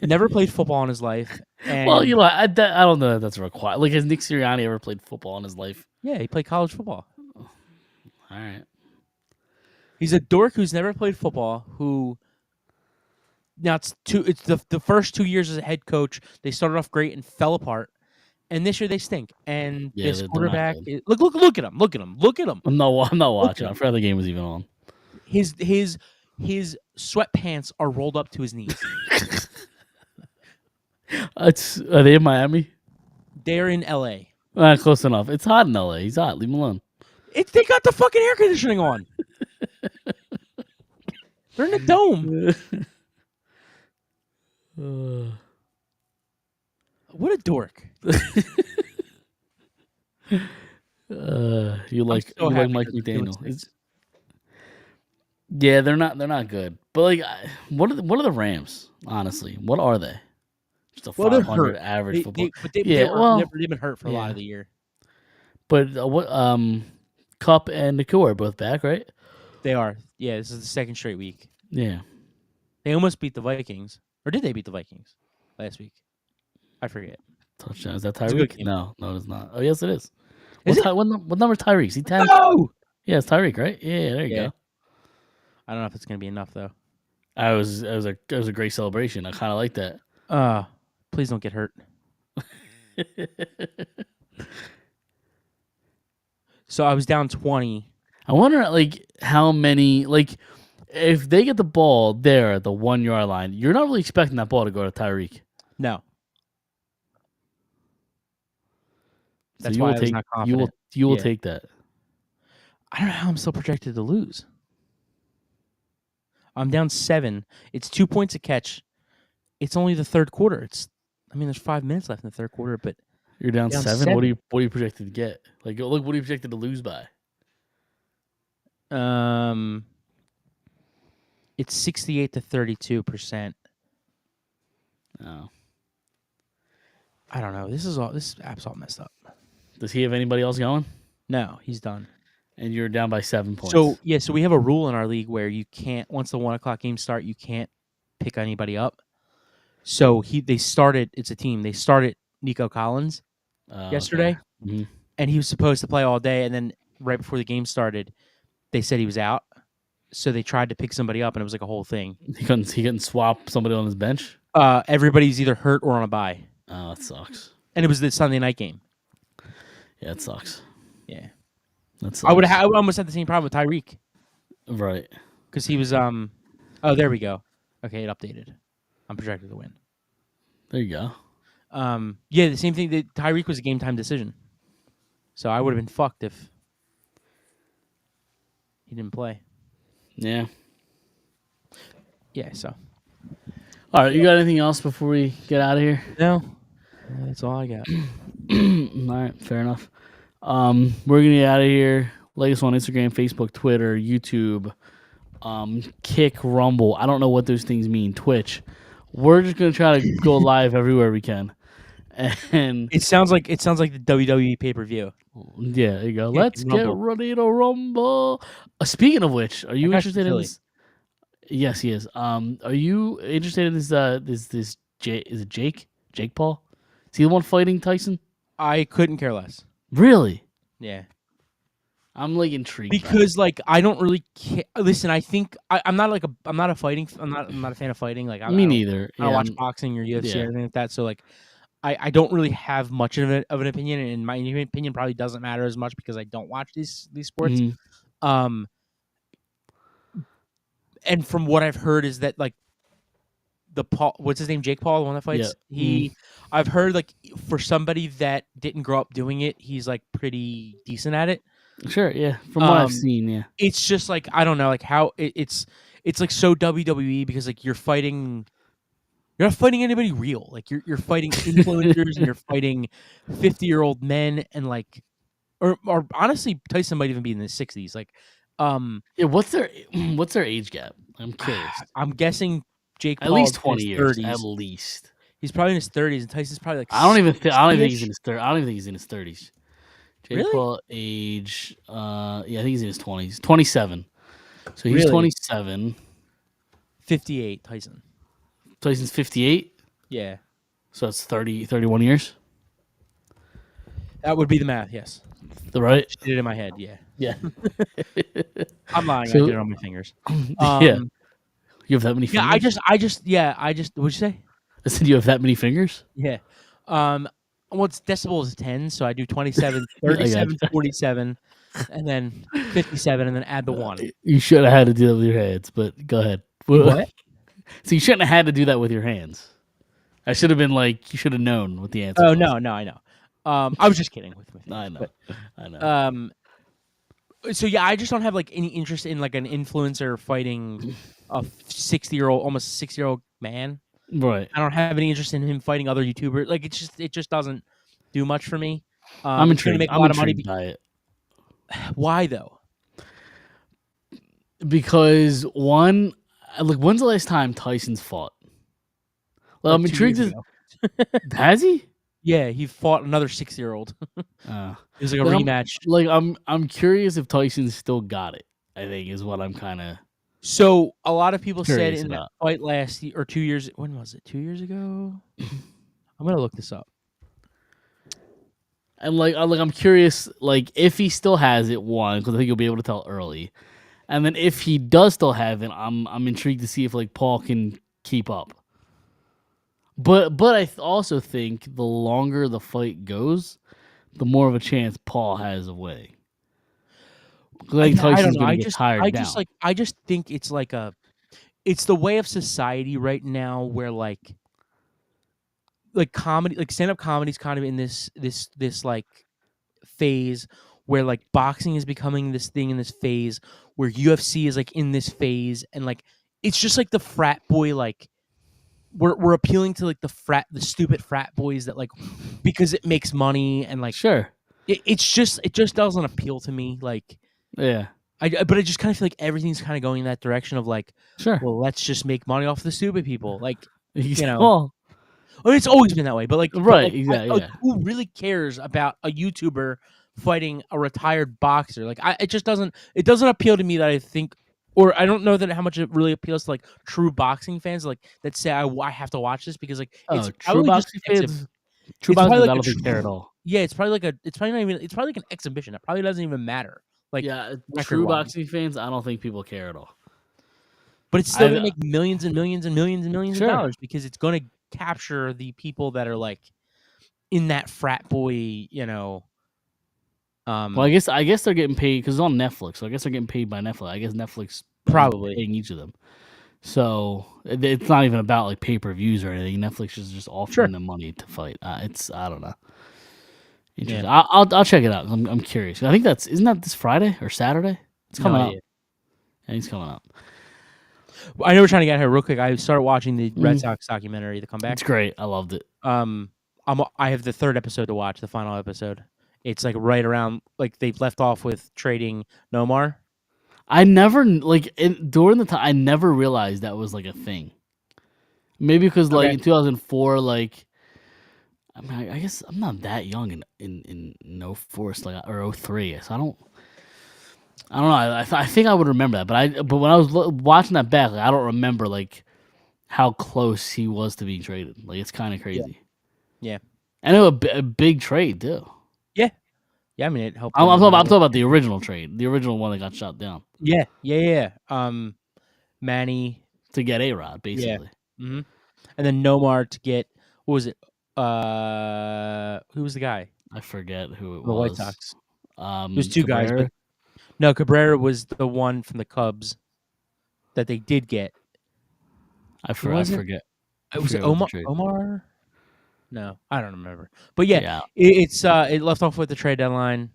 never played football in his life. And Well, you know, I don't know that that's required. Like, has Nick Sirianni ever played football in his life? yeah, he played college football. All right. He's a dork who's never played football. Who now it's the first 2 years as a head coach. They started off great and fell apart, and this year they stink. And Yeah, this they're not quarterback, good. look at him, look at him, look at him. I'm not watching. Okay. I forgot the game was even on. His sweatpants are rolled up to his knees. Are they in Miami? They're in L.A. Close enough. It's hot in LA. He's hot. Leave him alone. They got the fucking air conditioning on. They're in a dome. What a dork. You like so you like happy Mike that they're doing McDaniel? things. Yeah, they're not good. But like, what are the Rams? Honestly, what are they? Just a Well, they're 500 hurt. average football. They've been hurt for a lot yeah. of the year. But what? Cup and Nakua are both back, right? They are. Yeah, this is the second straight week. Yeah. They almost beat the Vikings. Or did they beat the Vikings last week? I forget. Touchdown. Is that It's a good Tyreek? game. No, it's not. Oh, yes, it is. Is it? What number is Tyreek? Is he 10? No! Yeah, it's Tyreek, right? Yeah, there you Yeah. go. I don't know if it's going to be enough, though. It was a great celebration. I kind of like that. Please don't get hurt. So I was down 20. I wonder, like, how many, like, if they get the ball there at the 1 yard line, you're not really expecting that ball to go to Tyreek. No. So That's you why will I was take not you will confident. you will Yeah. take that. I don't know how I'm still projected to lose. I'm down 7. It's 2 points a catch. It's only the third quarter. There's 5 minutes left in the third quarter, but You're down Down 7. What are you projected to get? Like, look, what are you projected to lose by? it's 68 to 32%. Oh, I don't know. This app's all messed up. does he have anybody else going? No, he's done. And you're down by 7 points. So we have a rule in our league where you can't, once the 1 o'clock games start, you can't pick anybody up. So they started. It's a team. They started Nico Collins yesterday, Okay. Mhm. and he was supposed to play all day. And then right before the game started, they said he was out. So they tried to pick somebody up, and it was like a whole thing. He couldn't swap somebody on his bench. Everybody's either hurt or on a bye, Oh, that sucks. and it was the Sunday night game. Yeah, it sucks. Yeah, That sucks. I almost had the same problem with Tyreek Right. because he was Oh, there we go. Okay, it updated. I'm projected to win. There you go. Yeah, the same thing. Tyreek was a game time decision, so I would have been fucked if he didn't play. Yeah. Yeah, so All right. You got anything else before we get out of here? no, that's all I got. All right. Fair enough. We're gonna get out of here. Like us on Instagram, Facebook, Twitter, YouTube, Kick, Rumble. I don't know what those things mean. Twitch. We're just gonna try to go live everywhere we can. And It sounds like the WWE pay-per-view. yeah, there you go. Yeah, Let's get Rumble. ready to rumble. Speaking of which, are you That guy's interested in Philly. this? Yes, he is. Are you interested in this is it Jake Paul? Is he the one fighting Tyson? I couldn't care less. Really? Yeah, I'm like intrigued. by it. because like I don't really care. Listen, I think I'm not a fan of fighting. Like Me I neither. don't Yeah, watch boxing or UFC yeah. or anything like that. So like, I don't really have much of an opinion, and my opinion probably doesn't matter as much because I don't watch these sports. Mhm. Um, and from what I've heard is that like the Paul, what's his name, Jake Paul, the one that Yeah. fights, I've heard like for somebody that didn't grow up doing it, he's like pretty decent at it. Sure. Yeah. From what I've Um, seen, yeah. It's just like I don't know, like how it's like so WWE because like you're not fighting anybody real. Like you're fighting influencers and you're fighting 50-year-old men and like or honestly Tyson might even be in his 60s. Like Yeah. What's their age gap? I'm curious. I'm guessing Jake At Paul least is in 20 his years. 30s. At least. He's probably in his 30s and Tyson's probably like I don't even think. I don't even think he's 60-ish. in his 30s. I don't even think he's in his 30s. Jake Really? Paul age. Yeah, I think he's in his 20s. 27. So he's Really? 27. 58 Tyson. Tyson's 58. Yeah. So that's 31 years. That would be the math, yes. Right? Just did it in my head, yeah. Yeah. I'm lying, I So- did it on my fingers. Yeah. You have that many Yeah, fingers? I just what'd you say? I said you have that many fingers? Yeah. Well, it's decibels is 10, so I do 27, I got 37, you. 47, and then 57, and then add the 1. You should have had to do that with your hands, but go ahead. What? So you shouldn't have had to do that with your hands. I should have been like, you should have known what the answer Oh, was. no, I know. I was just kidding with my I fingers, know. I know. but, so yeah, I just don't have like any interest in like an influencer fighting a 60-year-old, almost 60-year-old man. Right. I don't have any interest in him fighting other YouTubers. Like it just doesn't do much for me. I'm It's gonna intrigued. make a I'm lot of money. intrigued by it. Why though? Because one, like, when's the last time Tyson's fought? Well, I'm Like 2 intrigued. years ago. Has he? Yeah, he fought another 6-year-old. It was like a Like, rematch. I'm curious if Tyson still got it. I think is what I'm kind of. So a lot of people said Curious in that about. fight last year or 2 years. When was it? 2 years ago. I'm gonna look this up. And I'm curious, like, if he still has it, one, because I think you'll be able to tell early, and then if he does still have it, I'm intrigued to see if like Paul can keep up. But I also think the longer the fight goes, the more of a chance Paul has of winning. 'Cause I think I don't Tyson's know. gonna get tired I down. just like. I just think it's like it's the way of society right now where like comedy, like stand up comedy's kind of in this like phase where like boxing is becoming this thing in this phase where UFC is like in this phase and like it's just like the frat boy like we're appealing to like the stupid frat boys that like because it makes money and like Sure. it just doesn't appeal to me like Yeah. but I just kind of feel like everything's kind of going in that direction of like Sure. well let's just make money off the stupid people like you know Well, I mean, it's always been that way, but like, Right, like, exactly, like, yeah. who really cares about a YouTuber fighting a retired boxer? Like, it just doesn't. It doesn't appeal to me that I think, or I don't know that how much it really appeals to like true boxing fans, like that say I have to watch this because like it's true probably just boxing an fans. True it's probably boxing, like I a don't think tr- care at all. yeah, it's probably not even. It's probably like an exhibition. It probably doesn't even matter. Like, Yeah, true record-wise. boxing fans, I don't think people care at all. But it's still I- gonna make millions and millions and millions and millions Sure. of dollars because it's gonna capture the people that are like in that frat boy, you know. Well, I guess they're getting paid because it's on Netflix. So I guess they're getting paid by Netflix. I guess Netflix Probably. paying each of them. So it's not even about like pay-per-views or anything. Netflix is just offering them money to fight. It's I don't know. Interesting. I'll check it out. I'm curious. I think isn't that this Friday or Saturday? It's coming up. Yeah, he's coming up. I know we're trying to get here real quick. I started watching the Red Sox documentary, The Comeback. It's great. I loved it. I have the third episode to watch, the final episode. It's like right around like they've left off with trading Nomar. I never during the time I never realized that was like a thing. Maybe because like Okay. in 2004, like I mean, I guess I'm not that young in 04 like or 03, so I don't know. I think I would remember that, but when I was watching that back, like, I don't remember like how close he was to being traded. Like it's kind of crazy. Yeah. And it was a big trade too. Yeah, I mean it helped. I'm them, talking about the original trade, the original one that got shot down Yeah. Manny. to get A-Rod, basically. And then Nomar to get what was it? Who was the guy? I forget who it The White was. Sox. There's two guys, Cabrera? but no, Cabrera was the one from the Cubs that they did get. I was it? forget. Was it forget what the Omar? trade- Omar? No, I don't remember. But yeah, Yeah. it left off with the trade deadline.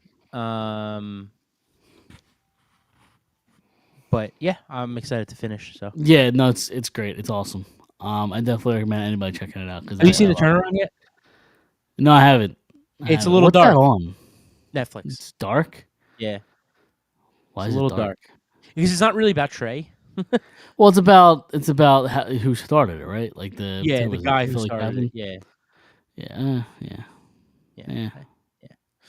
But yeah, I'm excited to finish. So Yeah, no, it's great. It's awesome. I definitely recommend anybody checking it out. Cause have you seen I the turnaround yet? No, I haven't. It's a little What's dark. that on? Netflix. It's dark. Yeah, Why it's is a little it dark? because it's not really about Trey. Well, it's about who started it, right? Like The who was it, guy who Philly started captain? it. Yeah, Yeah, yeah.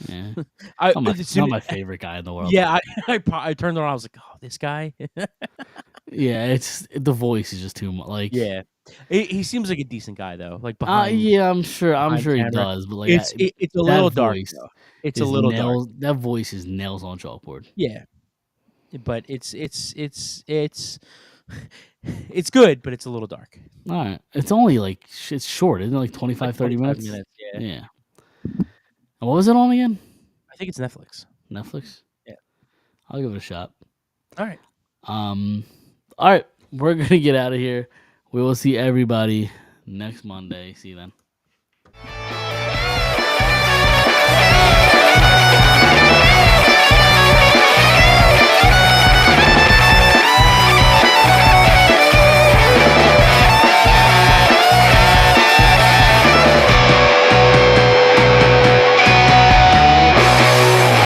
yeah. I, Not my, as not soon- my favorite guy in the world. yeah, I turned around. I was like, oh, this guy. Yeah. It's the voice is just too much. Like, Yeah, he seems like a decent guy though. Like behind, yeah, I'm sure he camera. does, but like, It's a that little dark. voice Though. It's a is little dark. nails. That voice is nails on chalkboard. Yeah, but it's it's good, but it's a little dark. All right, it's only like it's short, isn't it? Like 25, 30 25 minutes. Yeah. Yeah. And what was it on again? I think it's Netflix. Netflix. Yeah. I'll give it a shot. All right. All right, we're gonna get out of here. We will see everybody next Monday. See you then.